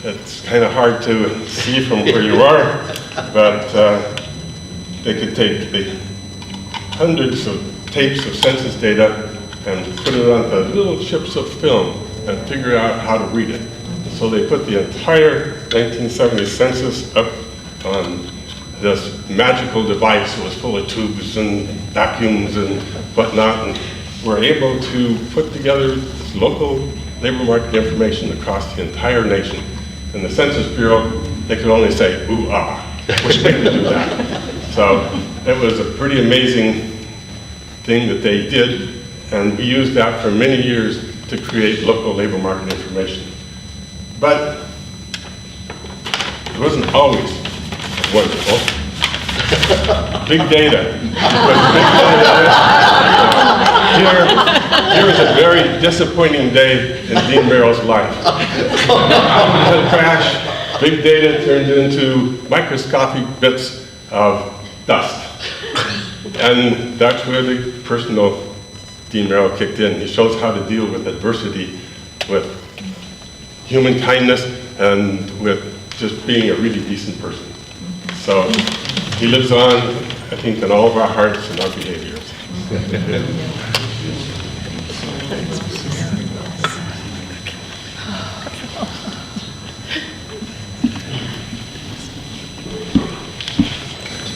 It's kind of hard to see from where you are, but they could take the hundreds of tapes of census data and put it onto little chips of film and figure out how to read it. So they put the entire 1970 census up on this magical device. It was full of tubes and vacuums and whatnot, and were able to put together this local labor market information across the entire nation. In the Census Bureau, they could only say, ooh, ah, wish they could do that. So it was a pretty amazing thing that they did, and we used that for many years to create local labor market information. But it wasn't always wonderful. Big data. Here is a very disappointing day in Deane Merrill's life. The crash, big data turned into microscopic bits of dust. And that's where the personal Deane Merrill kicked in. He shows how to deal with adversity, with human kindness, and with just being a really decent person. So he lives on, I think, in all of our hearts and our behaviors.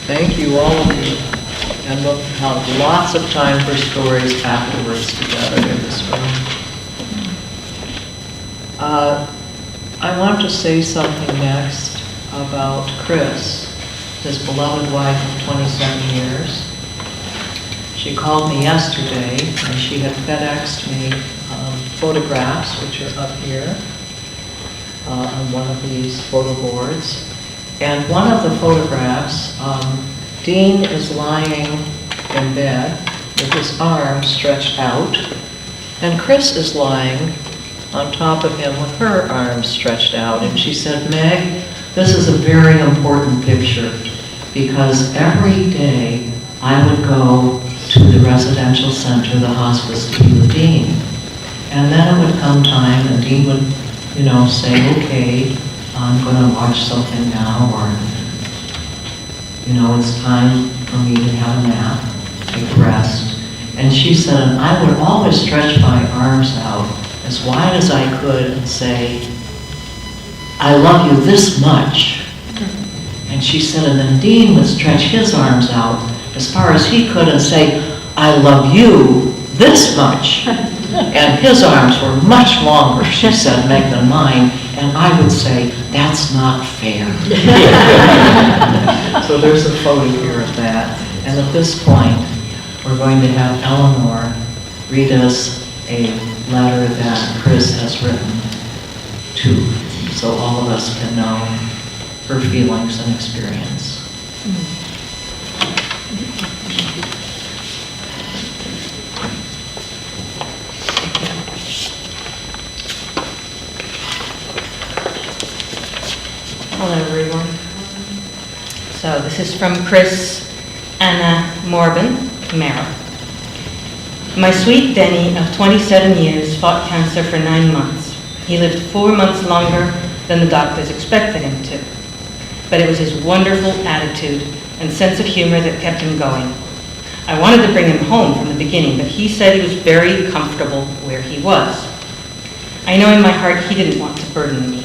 Thank you, all of you, and we'll have lots of time for stories afterwards together in this room. I want to say something next about Chris, his beloved wife of 27 years. She called me yesterday, and she had FedExed me photographs, which are up here on one of these photo boards. And one of the photographs, Deane is lying in bed with his arms stretched out, and Chris is lying on top of him with her arms stretched out. And she said, Meg, this is a very important picture, because every day I would go to the residential center, the hospice, to be with Deane. And then it would come time, and Deane would, say, okay, I'm going to watch something now, or, it's time for me to have a nap, take a rest. And she said, and I would always stretch my arms out as wide as I could and say, I love you this much. And she said, and then Deane would stretch his arms out as far as he could and say, I love you this much. And his arms were much longer, she said, Meg, than mine. And I would say, that's not fair. So there's a photo here of that. And at this point, we're going to have Eleanor read us a letter that Chris has written to, so all of us can know her feelings and experience. So this is from Chris Anna Morbin, Merrill. My sweet Denny of 27 years fought cancer for 9 months. He lived 4 months longer than the doctors expected him to. But it was his wonderful attitude and sense of humor that kept him going. I wanted to bring him home from the beginning, but he said he was very comfortable where he was. I know in my heart he didn't want to burden me,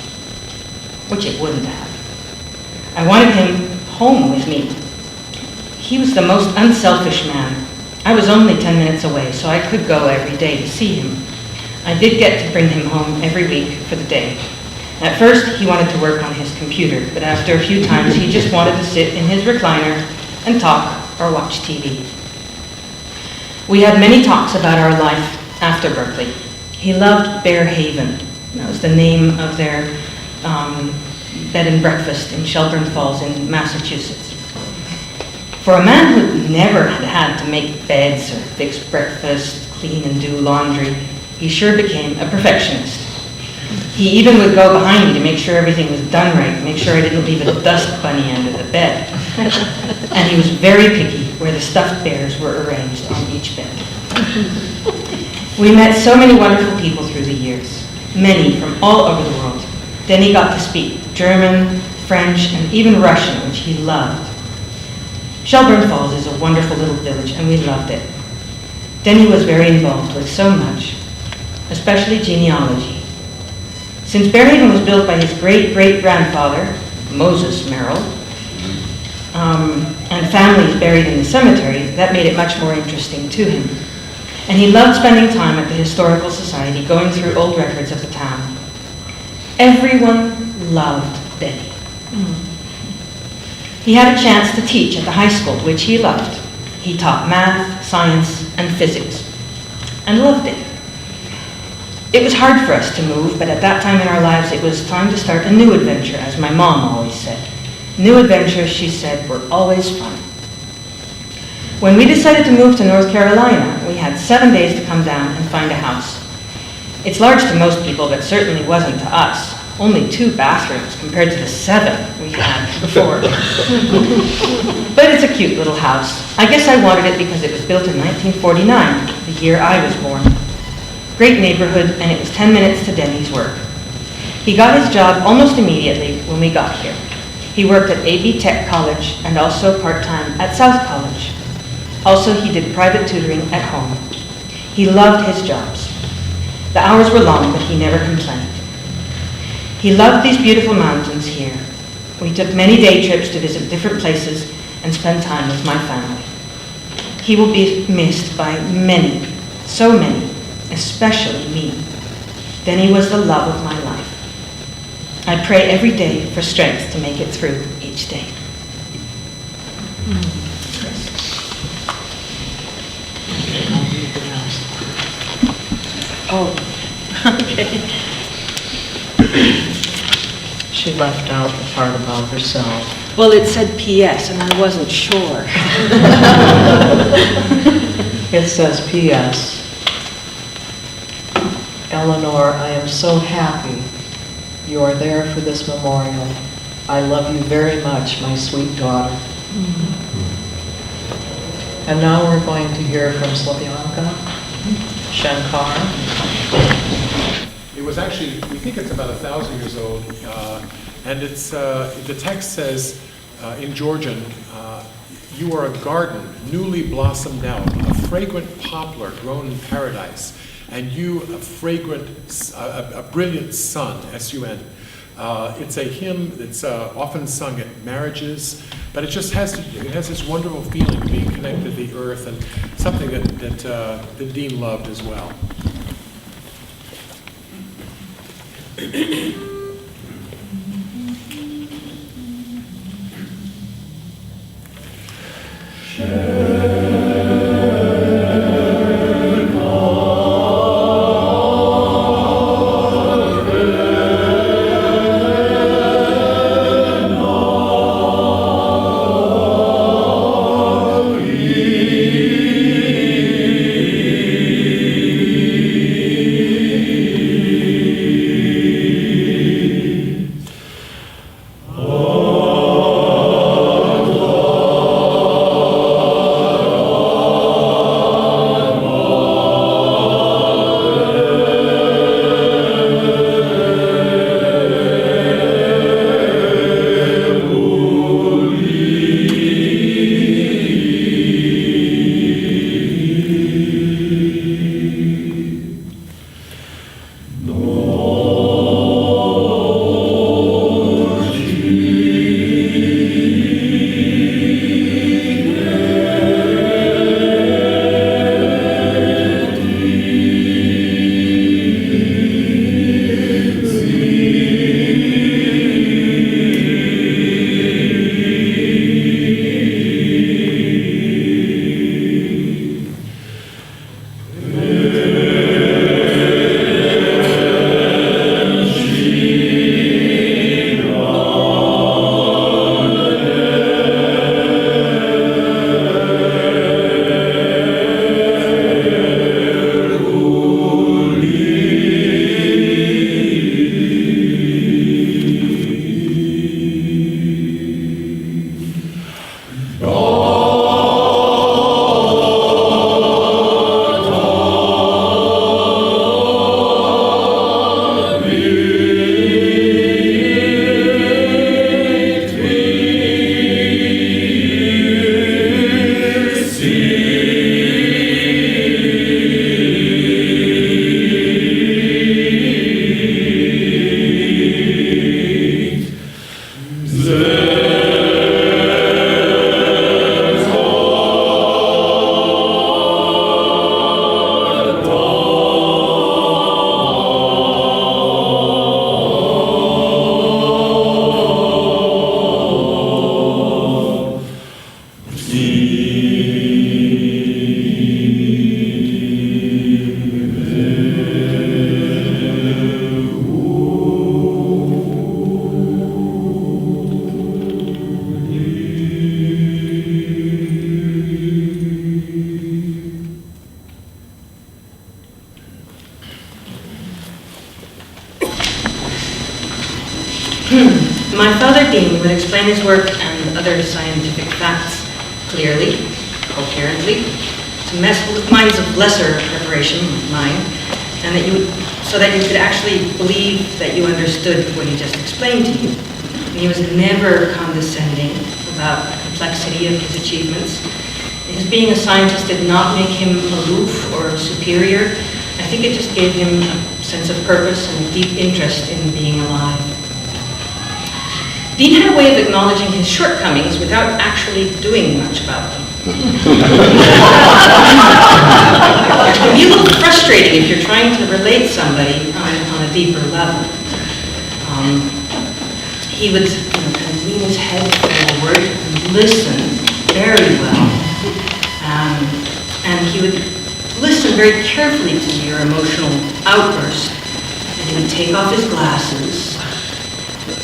which it wouldn't have. I wanted him home with me. He was the most unselfish man. I was only 10 minutes away, so I could go every day to see him. I did get to bring him home every week for the day. At first, he wanted to work on his computer, but after a few times, he just wanted to sit in his recliner and talk or watch TV. We had many talks about our life after Berkeley. He loved Bear Haven. That was the name of their bed and breakfast in Shelburne Falls in Massachusetts. For a man who never had to make beds or fix breakfast, clean and do laundry, he sure became a perfectionist. He even would go behind me to make sure everything was done right, make sure I didn't leave a dust bunny under the bed. And he was very picky where the stuffed bears were arranged on each bed. We met so many wonderful people through the years, many from all over the world. Then he got to speak German, French, and even Russian, which he loved. Shelburne Falls is a wonderful little village, and we loved it. Denny was very involved with so much, especially genealogy. Since Bear Haven was built by his great-great-grandfather, Moses Merrill, and families buried in the cemetery, that made it much more interesting to him. And he loved spending time at the Historical Society, going through old records of the town. Everyone loved Denny. He had a chance to teach at the high school, which he loved. He taught math, science, and physics, and loved it. It was hard for us to move, but at that time in our lives, it was time to start a new adventure, as my mom always said. New adventures, she said, were always fun. When we decided to move to North Carolina, we had 7 days to come down and find a house. It's large to most people, but certainly wasn't to us. Only 2 bathrooms compared to the 7 we had before. But it's a cute little house. I guess I wanted it because it was built in 1949, the year I was born. Great neighborhood, and it was 10 minutes to Denny's work. He got his job almost immediately when we got here. He worked at AB Tech College and also part-time at South College. Also, he did private tutoring at home. He loved his jobs. The hours were long, but he never complained. He loved these beautiful mountains here. We took many day trips to visit different places and spend time with my family. He will be missed by many, so many, especially me. Denny was the love of my life. I pray every day for strength to make it through each day. Oh, okay. She left out the part about herself. Well, it said P.S. and I wasn't sure. It says P.S. Eleanor, I am so happy you are there for this memorial. I love you very much, my sweet daughter. And now we're going to hear from Slavyanka Shankar. It was actually, we think it's about 1,000 years old, and it's, the text says in Georgian, you are a garden newly blossomed out, a fragrant poplar grown in paradise, and you a fragrant, a brilliant sun, S-U-N. It's a hymn that's often sung at marriages, but it just has this wonderful feeling of being connected to the earth, and something that Deane loved as well. would explain his work and other scientific facts clearly, coherently, to mess with minds of lesser preparation, like mine, and so that you could actually believe that you understood what he just explained to you. And he was never condescending about the complexity of his achievements. His being a scientist did not make him aloof or superior. I think it just gave him a sense of purpose and a deep interest in being alive. Deane had a way of acknowledging his shortcomings without actually doing much about them. It can be a little frustrating if you're trying to relate somebody on a deeper level. He would kind of lean his head forward and listen very well. And he would listen very carefully to your emotional outburst. And he would take off his glasses,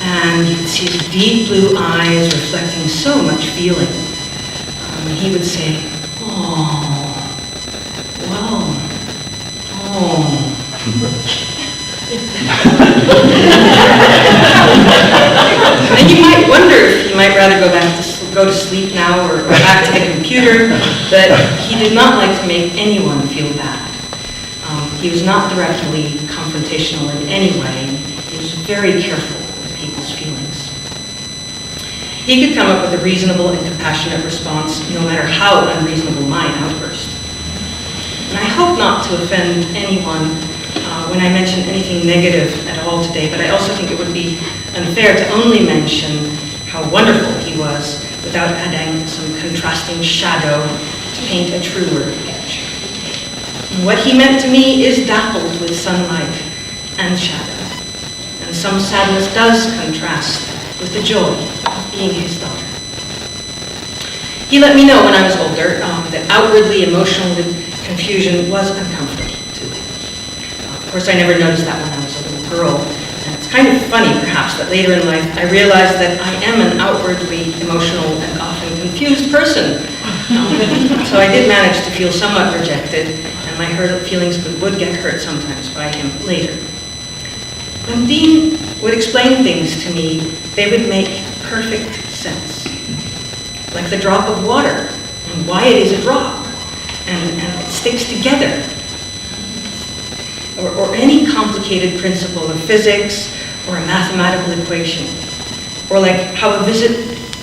and you could see his deep blue eyes reflecting so much feeling. He would say, "Oh, well, oh." And you might wonder if he might rather go to sleep now or go back to the computer, but he did not like to make anyone feel bad. He was not directly confrontational in any way. He was very careful with people's feelings. He could come up with a reasonable and compassionate response, no matter how unreasonable my outburst. And I hope not to offend anyone when I mention anything negative at all today, but I also think it would be unfair to only mention how wonderful he was without adding some contrasting shadow to paint a truer picture. And what he meant to me is dappled with sunlight and shadow, and some sadness does contrast with the joy of being his daughter. He let me know when I was older that outwardly emotional confusion was uncomfortable to him. Of course, I never noticed that when I was a little girl, and it's kind of funny, perhaps, that later in life I realized that I am an outwardly emotional and often confused person. So I did manage to feel somewhat rejected, and my feelings would get hurt sometimes by him later. When Deane would explain things to me, they would make perfect sense. Like the drop of water, and why it is a drop, and it sticks together. Or any complicated principle of physics, or a mathematical equation. Or like how a visit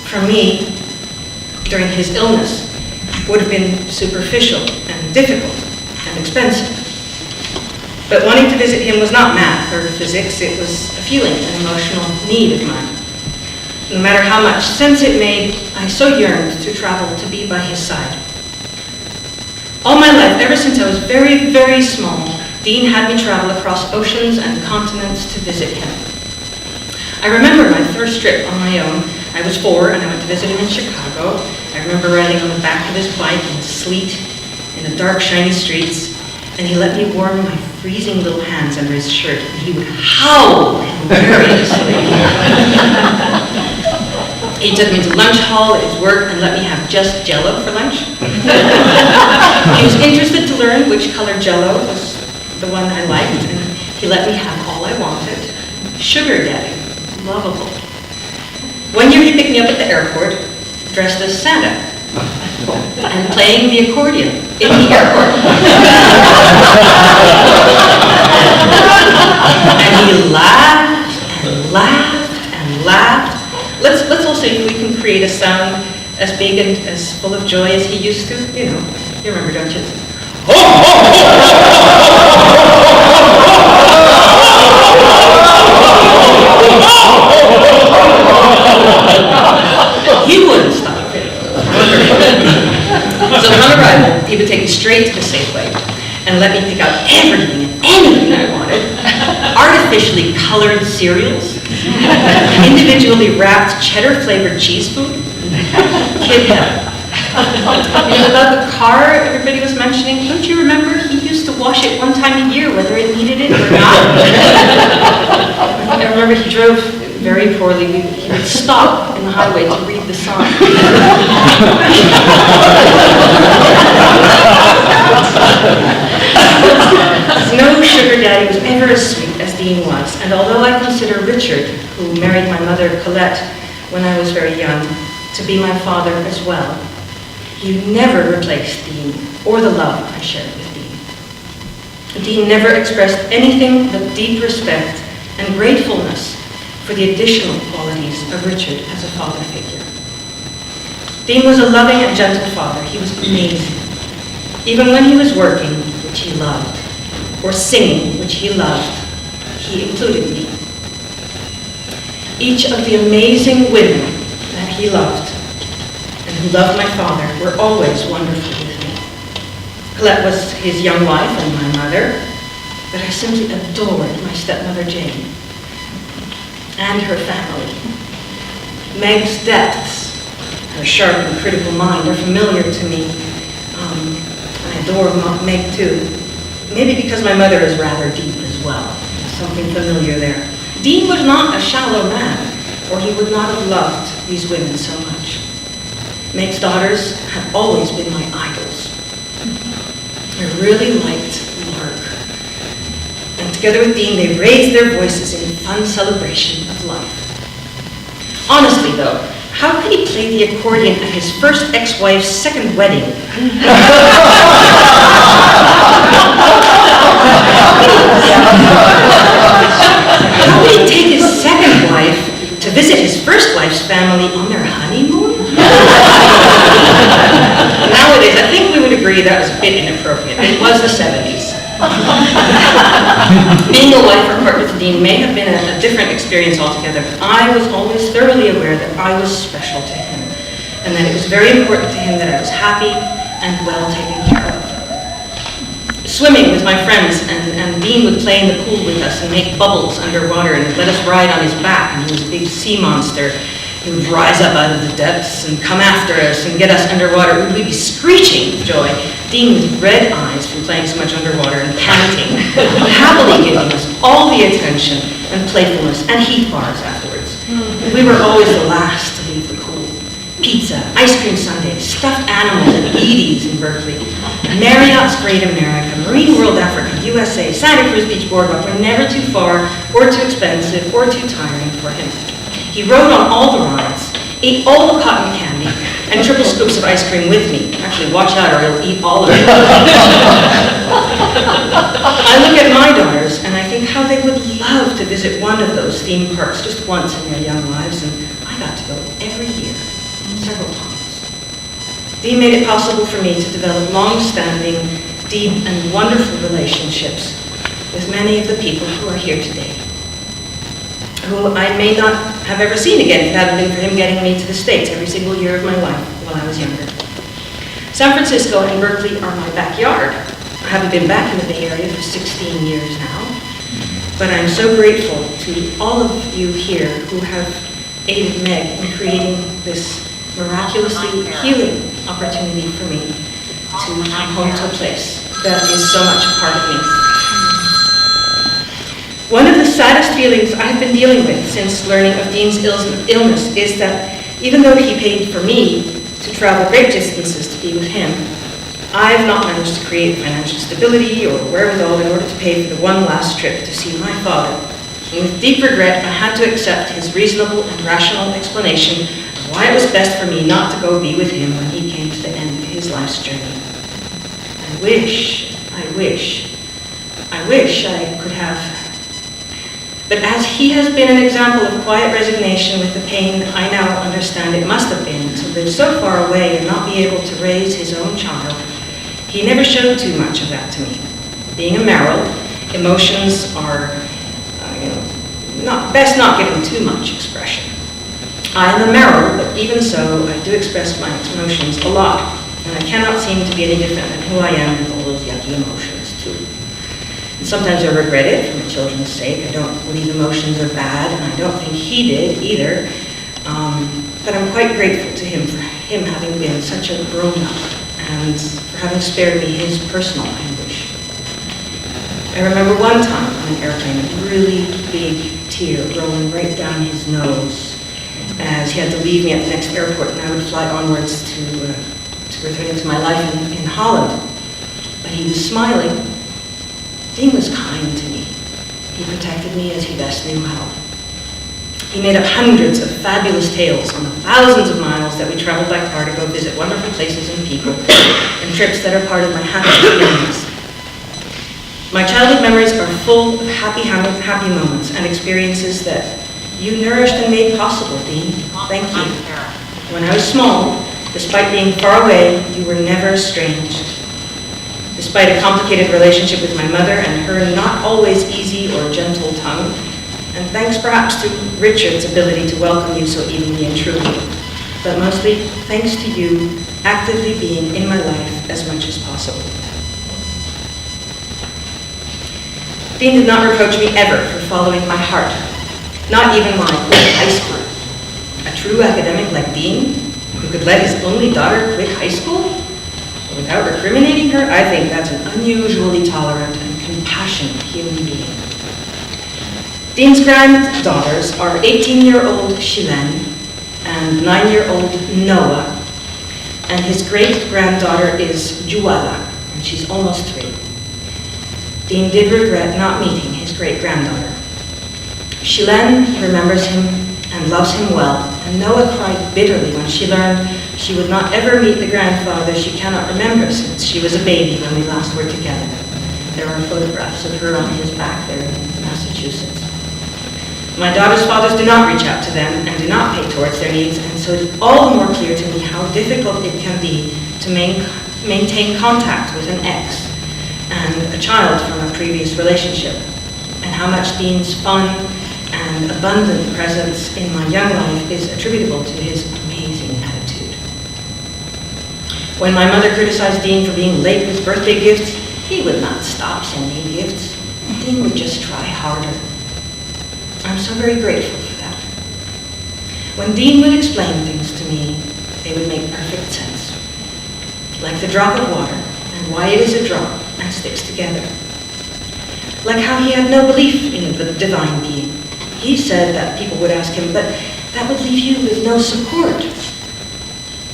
from me during his illness would have been superficial and difficult and expensive. But wanting to visit him was not math or physics, it was a feeling, an emotional need of mine. No matter how much sense it made, I so yearned to travel to be by his side. All my life, ever since I was very, very small, Deane had me travel across oceans and continents to visit him. I remember my first trip on my own. I was 4 and I went to visit him in Chicago. I remember riding on the back of his bike in the sleet, in the dark, shiny streets, and he let me warm my freezing little hands under his shirt, and he would howl hilariously. He took me to lunch hall at his work and let me have just Jell-O for lunch. He was interested to learn which color Jell-O was the one I liked, and he let me have all I wanted. Sugar daddy, lovable. One year he picked me up at the airport, dressed as Santa, and playing the accordion in the airport. And he laughed and laughed and laughed. Let's all see if we can create a sound as big and as full of joy as he used to. You know, you remember, don't you? He wouldn't stop it. So on arrival, he would take me straight to the Safeway and let me pick out everything and anything I wanted. Artificially colored cereals, individually wrapped cheddar-flavored cheese food, kid hell. You know, about the car everybody was mentioning, don't you remember? He used to wash it one time a year, whether it needed it or not. I remember he drove very poorly. He would stop in the highway to read the sign. No sugar daddy was ever as sweet as Deane was, and although I consider Richard, who married my mother Colette, when I was very young, to be my father as well. He never replaced Deane or the love I shared with Deane. Deane never expressed anything but deep respect and gratefulness for the additional qualities of Richard as a father figure. Deane was a loving and gentle father. He was amazing. Even when he was working, which he loved, or singing, which he loved, he included me. Each of the amazing women that he loved and who loved my father were always wonderful with me. Colette was his young wife and my mother, but I simply adored my stepmother Jane and her family. Meg's depths, her sharp and critical mind are familiar to me. I adore Meg too. Maybe because my mother is rather deep as well. There's something familiar there. Deane was not a shallow man, or he would not have loved these women so much. Meg's daughters have always been my idols. I really liked Lark. And together with Deane, they raised their voices in fun celebration of life. Honestly, though, how could he play the accordion at his first ex-wife's second wedding? How could he take his second wife to visit his first wife's family on their honeymoon? Nowadays, I think we would agree that was a bit inappropriate. It was the 70s. Being a wife or partner to Deane may have been a different experience altogether, but I was always thoroughly aware that I was special to him, and that it was very important to him that I was happy and well taken care of. Swimming with my friends, and Deane would play in the pool with us and make bubbles underwater and let us ride on his back, and he was a big sea monster. He would rise up out of the depths and come after us and get us underwater. We'd be screeching with joy. Deane with red eyes from playing so much underwater and panting, happily giving us all the attention and playfulness and heat bars afterwards. We were always the last to leave the pool. Pizza, ice cream sundaes, stuffed animals at Edie's in Berkeley, Marriott's Great America, Marine World Africa, USA, Santa Cruz Beach Boardwalk were never too far or too expensive or too tiring for him. He rode on all the rides, ate all the cotton candy, and triple scoops of ice cream with me. Actually, watch out or he'll eat all of it. I look at my daughters and I think how they would love to visit one of those theme parks just once in their young lives, and I got to go every year, several times. Deane made it possible for me to develop long-standing, deep, and wonderful relationships with many of the people who are here today, who I may not have ever seen again if it hadn't been for him getting me to the States every single year of my life while I was younger. San Francisco and Berkeley are my backyard. I haven't been back in the Bay Area for 16 years now, but I'm so grateful to all of you here who have aided Meg in creating this miraculously healing opportunity for me to come home to a place that is so much a part of me. One of the saddest feelings I've been dealing with since learning of Deane's illness is that even though he paid for me to travel great distances to be with him, I have not managed to create financial stability or wherewithal in order to pay for the one last trip to see my father. And with deep regret, I had to accept his reasonable and rational explanation of why it was best for me not to go be with him when he came to the end of his life's journey. I wish I could have. But as he has been an example of quiet resignation with the pain I now understand it must have been to live so far away and not be able to raise his own child, he never showed too much of that to me. Being a Merrill, emotions are, best not given too much expression. I am a Merrill, but even so, I do express my emotions a lot, and I cannot seem to be any different than who I am with all those yucky emotions too. And sometimes I regret it for my children's sake. I don't believe emotions are bad, and I don't think he did either. But I'm quite grateful to him for him having been such a grown-up and for having spared me his personal anguish. I remember one time on an airplane, a really big tear rolling right down his nose as he had to leave me at the next airport, and I would fly onwards to return into my life in Holland. But he was smiling. Deane was kind to me. He protected me as he best knew how. He made up hundreds of fabulous tales on the thousands of miles that we traveled by car to go visit wonderful places and people, and trips that are part of my happiest memories. My childhood memories are full of happy moments and experiences that you nourished and made possible, Deane. Thank you. When I was small, despite being far away, you were never estranged. Despite a complicated relationship with my mother and her not always easy or gentle tongue, and thanks perhaps to Richard's ability to welcome you so evenly and truly, but mostly thanks to you actively being in my life as much as possible. Deane did not reproach me ever for following my heart, not even when I quit high school. A true academic like Deane, who could let his only daughter quit high school without recriminating her, I think that's an unusually tolerant and compassionate human being. Deane's granddaughters are 18-year-old Shilen and 9-year-old Noah, and his great-granddaughter is Juala, and she's almost 3. Deane did regret not meeting his great-granddaughter. Shilen remembers him and loves him well, and Noah cried bitterly when she learned she would not ever meet the grandfather she cannot remember since she was a baby when we last were together. There are photographs of her on his back there in Massachusetts. My daughter's fathers do not reach out to them and do not pay towards their needs, and so it is all the more clear to me how difficult it can be to maintain contact with an ex and a child from a previous relationship, and how much Deane's fun and abundant presence in my young life is attributable to his amazing attitude. When my mother criticized Deane for being late with birthday gifts, he would not stop sending gifts. Deane would just try harder. I'm so very grateful for that. When Deane would explain things to me, they would make perfect sense. Like the drop of water, and why it is a drop and sticks together. Like how he had no belief in the divine being. He said that people would ask him, but that would leave you with no support.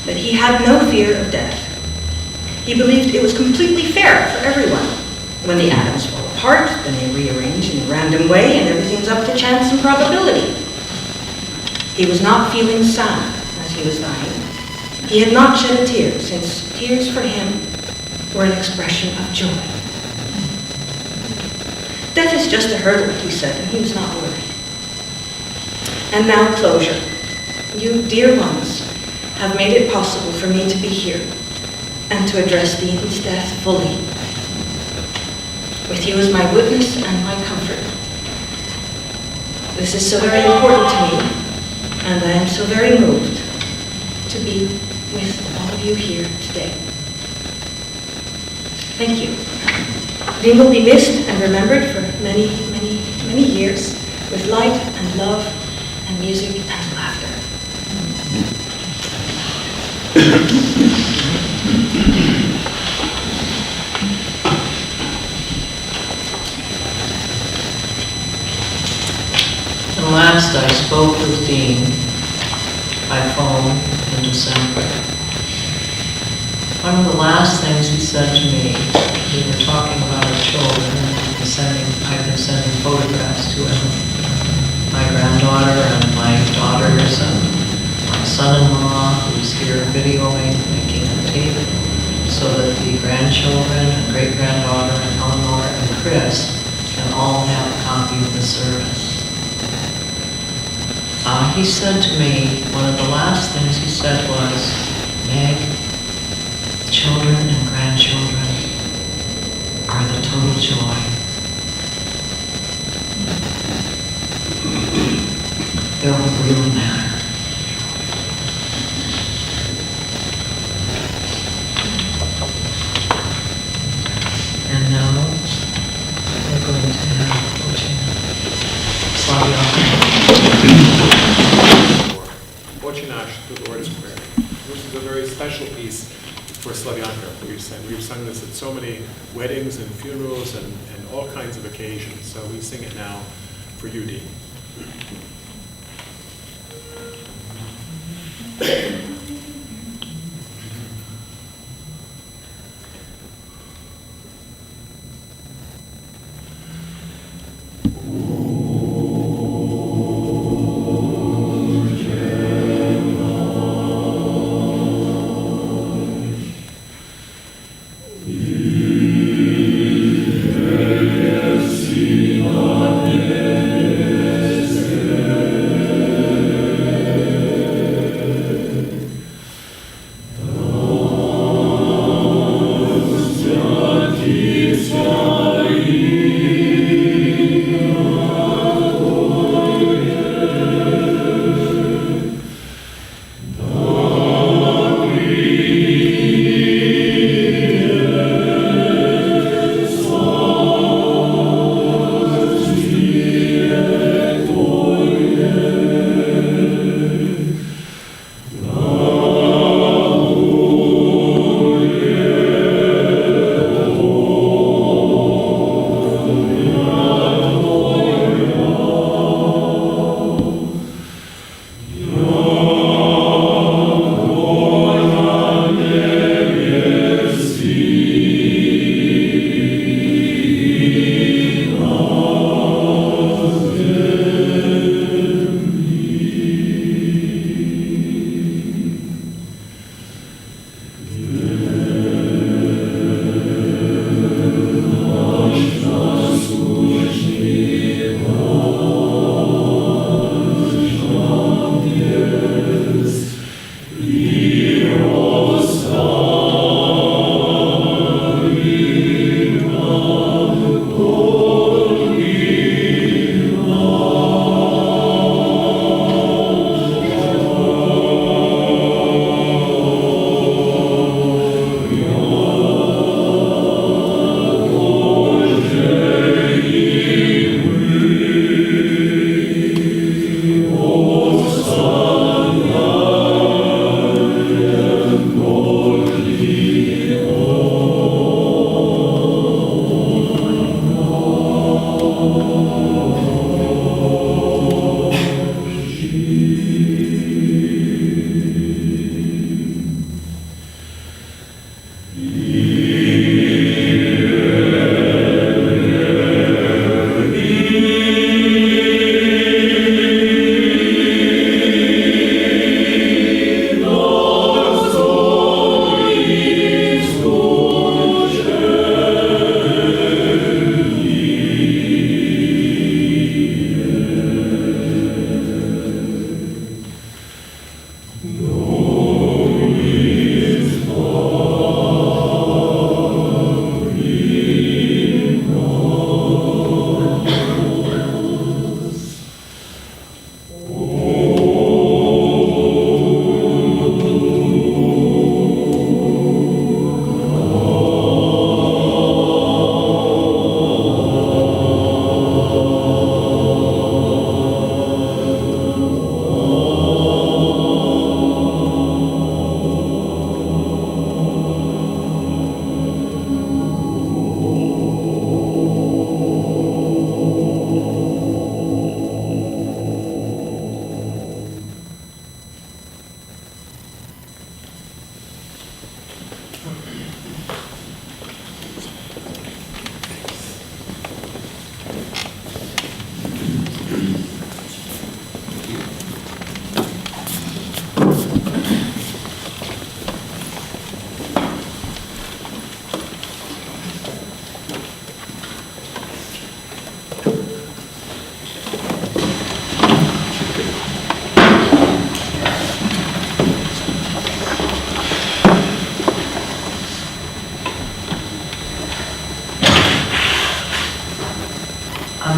That he had no fear of death. He believed it was completely fair for everyone. When the atoms fall apart, then they rearrange in a random way, and everything's up to chance and probability. He was not feeling sad as he was dying. He had not shed a tear, since tears for him were an expression of joy. Death is just a hurdle, he said, and he was not worried. And now closure. You dear ones have made it possible for me to be here and to address Deane's death fully. With you as my witness and my comfort. This is so very important to me, and I am so very moved to be with all of you here today. Thank you. Deane will be missed and remembered for many, many, many years with light and love and music and laughter. And last I spoke with Deane by phone in December. One of the last things he said to me, we were talking about our children, and I've been sending photographs to him, my granddaughter and my daughters and my son-in-law who's here videoing, making a tape, so that the grandchildren and great-granddaughter and Eleanor and Chris can all have a copy of the service. He said to me, one of the last things he said was, Meg, children and grandchildren are the total joy. They're what really matter. And now we're going to have coaching. Ochinash, the Lord's Prayer. This is a very special piece for Slavyanka. We've sung this at so many weddings and funerals and all kinds of occasions, so we sing it now for you, Deane.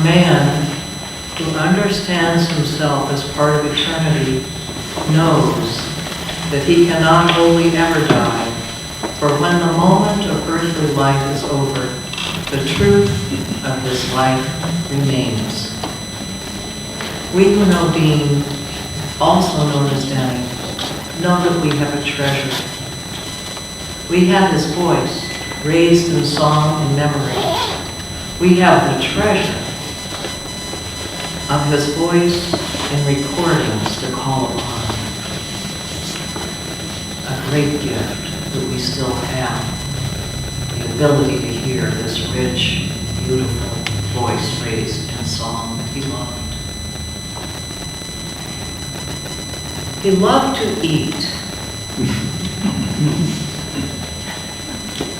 A man who understands himself as part of eternity knows that he cannot wholly ever die, for when the moment of earthly life is over, the truth of his life remains. We who know Deane, also known as Danny, know that we have a treasure. We have his voice, raised in song and memory. We have the treasure of his voice in recordings to call upon. A great gift that we still have, the ability to hear this rich, beautiful voice raised in song that he loved. He loved to eat.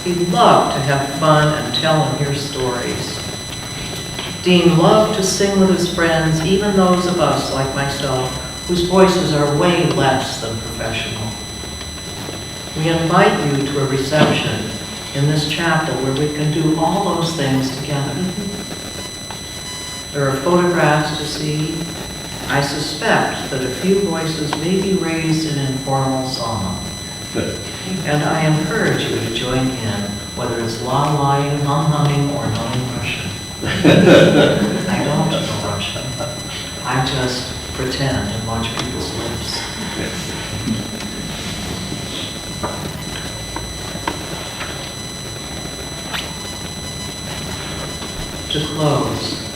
He loved to have fun and tell and hear stories. Deane loved to sing with his friends, even those of us like myself, whose voices are way less than professional. We invite you to a reception in this chapel where we can do all those things together. There are photographs to see. I suspect that a few voices may be raised in informal song. And I encourage you to join in, whether it's la-lying, hum-humming, or knowing Russian. I don't know Russian. I just pretend and watch people's lips. To close,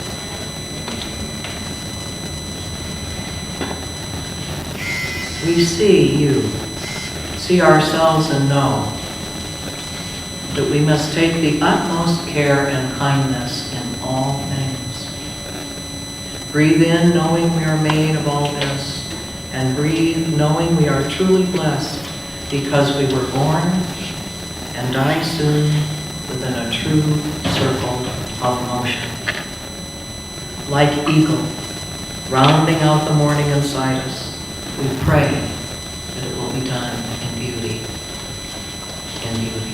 we see you, see ourselves, and know that we must take the utmost care and kindness in all things. Breathe in knowing we are made of all this, and breathe knowing we are truly blessed because we were born and die soon within a true circle of motion. Like eagle, rounding out the morning inside us, we pray that it will be done in beauty, in beauty.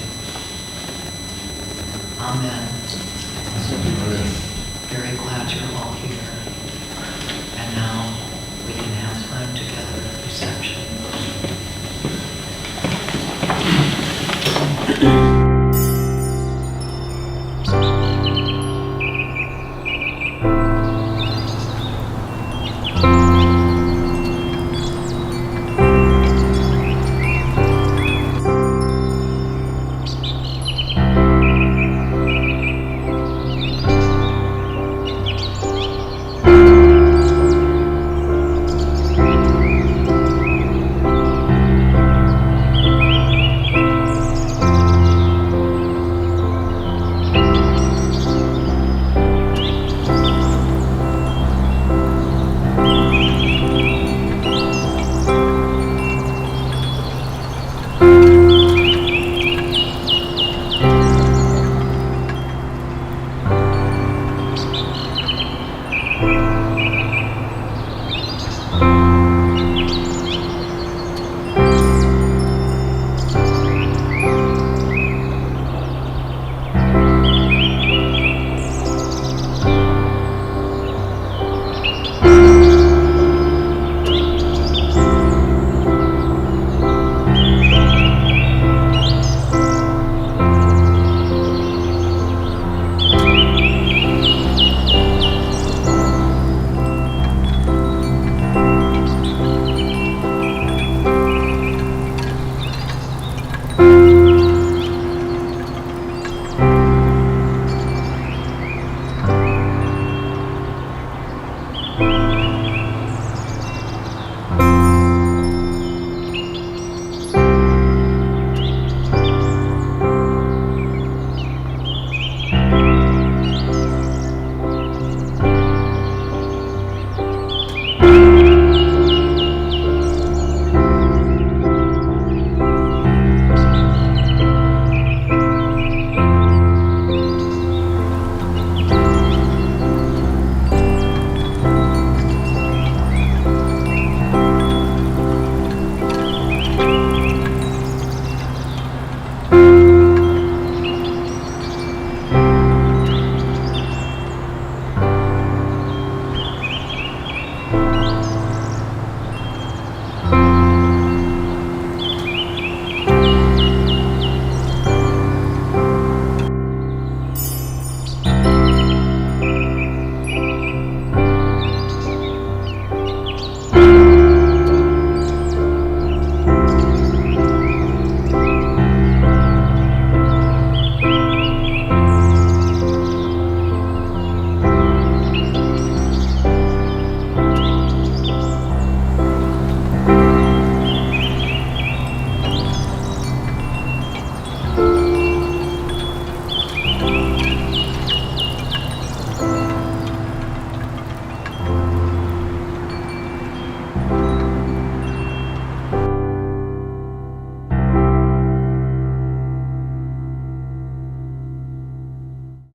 Amen. Very glad you're all here. And now we can have time together at reception.